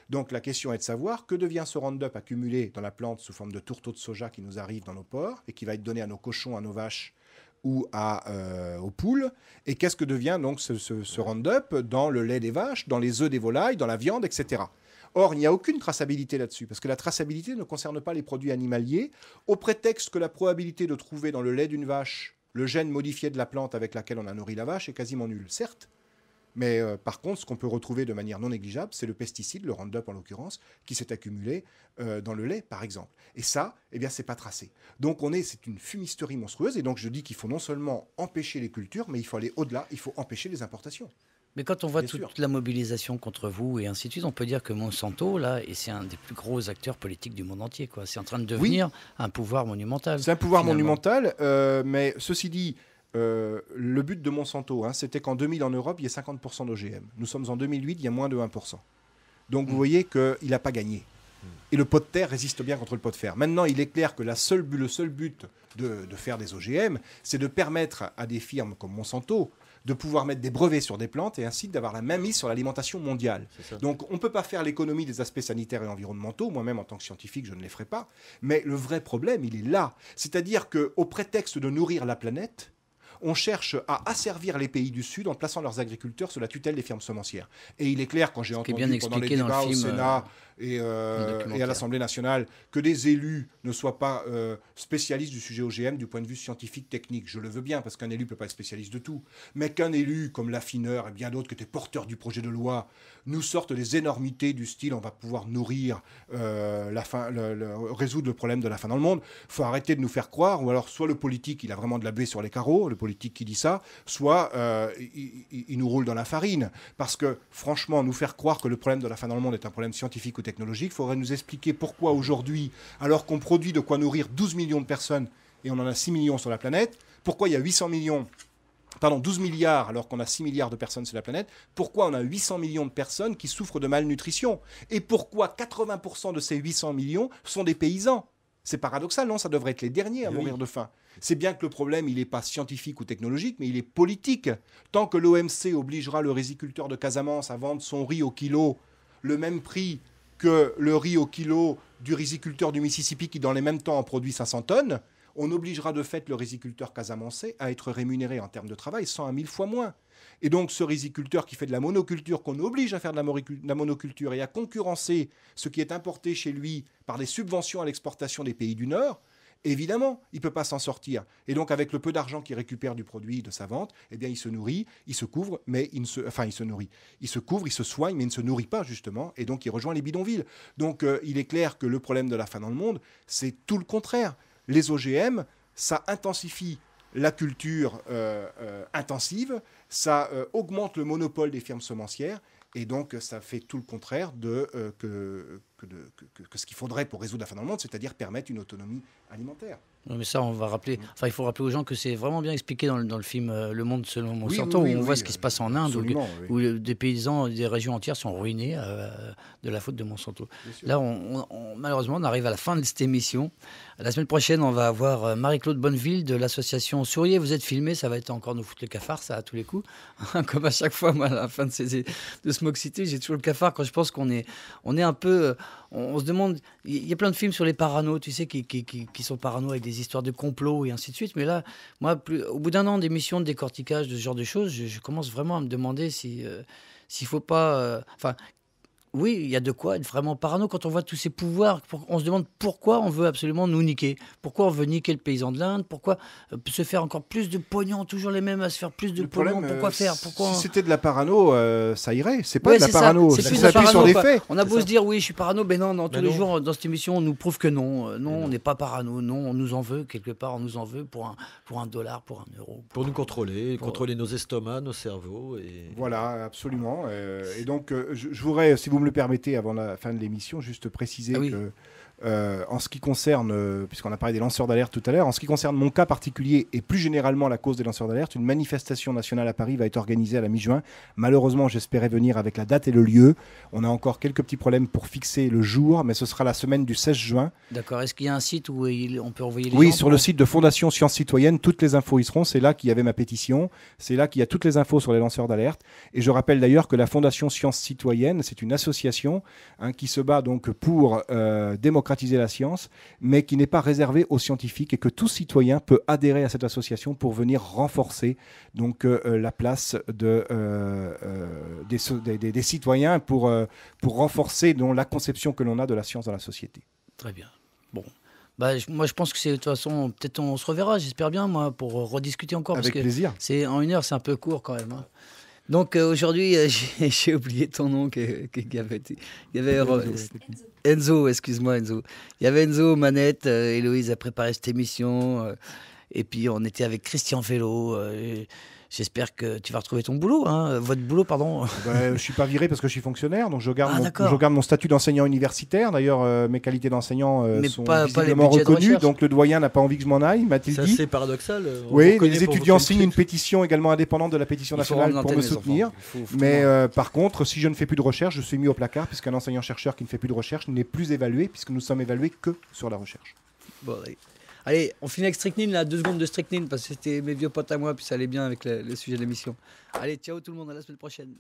Donc la question est de savoir que devient ce Roundup accumulé dans la plante sous forme de tourteaux de soja qui nous arrive dans nos porcs et qui va être donné à nos cochons, à nos vaches ou aux poules. Et qu'est-ce que devient donc ce Roundup dans le lait des vaches, dans les œufs des volailles, dans la viande, etc. Or, il n'y a aucune traçabilité là-dessus, parce que la traçabilité ne concerne pas les produits animaliers, au prétexte que la probabilité de trouver dans le lait d'une vache le gène modifié de la plante avec laquelle on a nourri la vache est quasiment nulle, certes. Mais par contre, ce qu'on peut retrouver de manière non négligeable, c'est le pesticide, le Roundup en l'occurrence, qui s'est accumulé dans le lait, par exemple. Et ça, eh bien, c'est pas tracé. Donc, c'est une fumisterie monstrueuse. Et donc, je dis qu'il faut non seulement empêcher les cultures, mais il faut aller au-delà. Il faut empêcher les importations. Mais quand on voit toute la mobilisation contre vous et ainsi de suite, on peut dire que Monsanto, là, et c'est un des plus gros acteurs politiques du monde entier, quoi. C'est en train de devenir un pouvoir monumental. C'est un pouvoir monumental, mais ceci dit... le but de Monsanto, c'était qu'en 2000 en Europe, il y ait 50% d'OGM. Nous sommes en 2008, il y a moins de 1%. Donc vous voyez qu'il n'a pas gagné. Et le pot de terre résiste bien contre le pot de fer. Maintenant, il est clair que le seul but de faire des OGM, c'est de permettre à des firmes comme Monsanto de pouvoir mettre des brevets sur des plantes et ainsi d'avoir la mainmise sur l'alimentation mondiale. Donc on ne peut pas faire l'économie des aspects sanitaires et environnementaux. Moi-même, en tant que scientifique, je ne les ferai pas. Mais le vrai problème, il est là. C'est-à-dire qu'au prétexte de nourrir la planète, on cherche à asservir les pays du Sud en plaçant leurs agriculteurs sous la tutelle des firmes semencières. Et il est clair, quand j'ai entendu pendant les débats au Sénat et à l'Assemblée nationale, que des élus ne soient pas spécialistes du sujet OGM du point de vue scientifique, technique. Je le veux bien, parce qu'un élu ne peut pas être spécialiste de tout. Mais qu'un élu, comme l'affineur et bien d'autres qui étaient porteurs du projet de loi, nous sortent des énormités du style on va pouvoir nourrir, résoudre le problème de la faim dans le monde, il faut arrêter de nous faire croire, ou alors soit le politique, il a vraiment de la baie sur les carreaux, le politique qui dit ça, soit il nous roule dans la farine. Parce que, franchement, nous faire croire que le problème de la faim dans le monde est un problème scientifique ou technologique, il faudrait nous expliquer pourquoi aujourd'hui, alors qu'on produit de quoi nourrir 12 millions de personnes, et on en a 6 millions sur la planète, pourquoi il y a 12 milliards alors qu'on a 6 milliards de personnes sur la planète, pourquoi on a 800 millions de personnes qui souffrent de malnutrition? Et pourquoi 80% de ces 800 millions sont des paysans? C'est paradoxal, non? Ça devrait être les derniers à mourir de faim. C'est bien que le problème, il n'est pas scientifique ou technologique, mais il est politique. Tant que l'OMC obligera le riziculteur de Casamance à vendre son riz au kilo le même prix que le riz au kilo du riziculteur du Mississippi qui, dans les mêmes temps, en produit 500 tonnes, on obligera de fait le riziculteur casamançais à être rémunéré en termes de travail 100 à 1000 fois moins. Et donc ce riziculteur qui fait de la monoculture, qu'on oblige à faire de la monoculture et à concurrencer ce qui est importé chez lui par des subventions à l'exportation des pays du Nord, évidemment, il ne peut pas s'en sortir. Et donc avec le peu d'argent qu'il récupère du produit de sa vente, eh bien il se nourrit, il se couvre, mais il se nourrit. Il se couvre, il se soigne, mais il ne se nourrit pas justement, et donc il rejoint les bidonvilles. Donc il est clair que le problème de la faim dans le monde, c'est tout le contraire. Les OGM, ça intensifie la culture intensive, ça augmente le monopole des firmes semencières, et donc ça fait tout le contraire de ce qu'il faudrait pour résoudre la faim dans le monde, c'est-à-dire permettre une autonomie alimentaire. Oui, mais ça, on va rappeler. Enfin, il faut rappeler aux gens que c'est vraiment bien expliqué dans le film Le Monde selon Monsanto, où on voit ce qui se passe en Inde, où des paysans, des régions entières sont ruinés de la faute de Monsanto. Là, malheureusement, on arrive à la fin de cette émission. La semaine prochaine, on va avoir Marie-Claude Bonneville de l'association Souriez, vous êtes filmé, ça va être encore nous foutre le cafard, ça, à tous les coups. Comme à chaque fois, moi, à la fin de Smoke City, j'ai toujours le cafard quand je pense qu'on est un peu... On se demande, il y a plein de films sur les paranos, tu sais, qui sont parano avec des histoires de complot et ainsi de suite. Mais là, moi, au bout d'un an d'émissions de décortiquage de ce genre de choses, je commence vraiment à me demander s'il faut pas... oui, il y a de quoi être vraiment parano quand on voit tous ces pouvoirs. On se demande pourquoi on veut absolument nous niquer. Pourquoi on veut niquer le paysan de l'Inde. Pourquoi se faire encore plus de pognon, toujours les mêmes à se faire plus de pognon. Pourquoi faire Si c'était de la parano, ça irait. C'est pas de la parano. C'est plus de la parano, sur des faits. On a beau se dire oui, je suis parano, mais non, tous les jours dans cette émission, on nous prouve que non. Non, on n'est pas parano. Non, on nous en veut quelque part. On nous en veut pour $1, pour €1. Pour nous contrôler nos estomacs, nos cerveaux. Et... Voilà, absolument. Et donc, je voudrais, si vous me le permettez, avant la fin de l'émission, juste préciser que en ce qui concerne, puisqu'on a parlé des lanceurs d'alerte tout à l'heure, en ce qui concerne mon cas particulier et plus généralement la cause des lanceurs d'alerte, une manifestation nationale à Paris va être organisée à la mi-juin. Malheureusement, j'espérais venir avec la date et le lieu. On a encore quelques petits problèmes pour fixer le jour, mais ce sera la semaine du 16 juin. D'accord. Est-ce qu'il y a un site où on peut envoyer les gens? Oui, sur le site de Fondation Sciences Citoyennes, toutes les infos y seront. C'est là qu'il y avait ma pétition. C'est là qu'il y a toutes les infos sur les lanceurs d'alerte. Et je rappelle d'ailleurs que la Fondation Sciences Citoyennes, c'est une association qui se bat donc pour démocratiser la science, mais qui n'est pas réservée aux scientifiques et que tout citoyen peut adhérer à cette association pour venir renforcer donc la place des citoyens pour renforcer donc, la conception que l'on a de la science dans la société. Très bien. Bon. Moi, je pense que c'est de toute façon, peut-être on se reverra, j'espère bien, moi, pour rediscuter encore. Avec parce plaisir. Que en 1 heure, c'est un peu court quand même. Hein. Donc aujourd'hui, j'ai oublié ton nom il y avait Enzo, excuse-moi Enzo. Il y avait Enzo aux manettes, Héloïse a préparé cette émission, et puis on était avec Christian Vélo. J'espère que tu vas retrouver ton boulot, votre boulot, pardon. Je ne suis pas viré parce que je suis fonctionnaire, donc je garde mon statut d'enseignant universitaire. D'ailleurs, mes qualités d'enseignant sont visiblement reconnues, donc le doyen n'a pas envie que je m'en aille, m'a-t-il dit. C'est assez paradoxal. Oui, les étudiants signent une pétition également indépendante de la pétition nationale pour me soutenir. Mais par contre, si je ne fais plus de recherche, je suis mis au placard, puisqu'un enseignant-chercheur qui ne fait plus de recherche n'est plus évalué, puisque nous sommes évalués que sur la recherche. Bon, allez, on finit avec Strychnine, là, 2 secondes de Strychnine, parce que c'était mes vieux potes à moi, puis ça allait bien avec le sujet de l'émission. Allez, ciao tout le monde, à la semaine prochaine.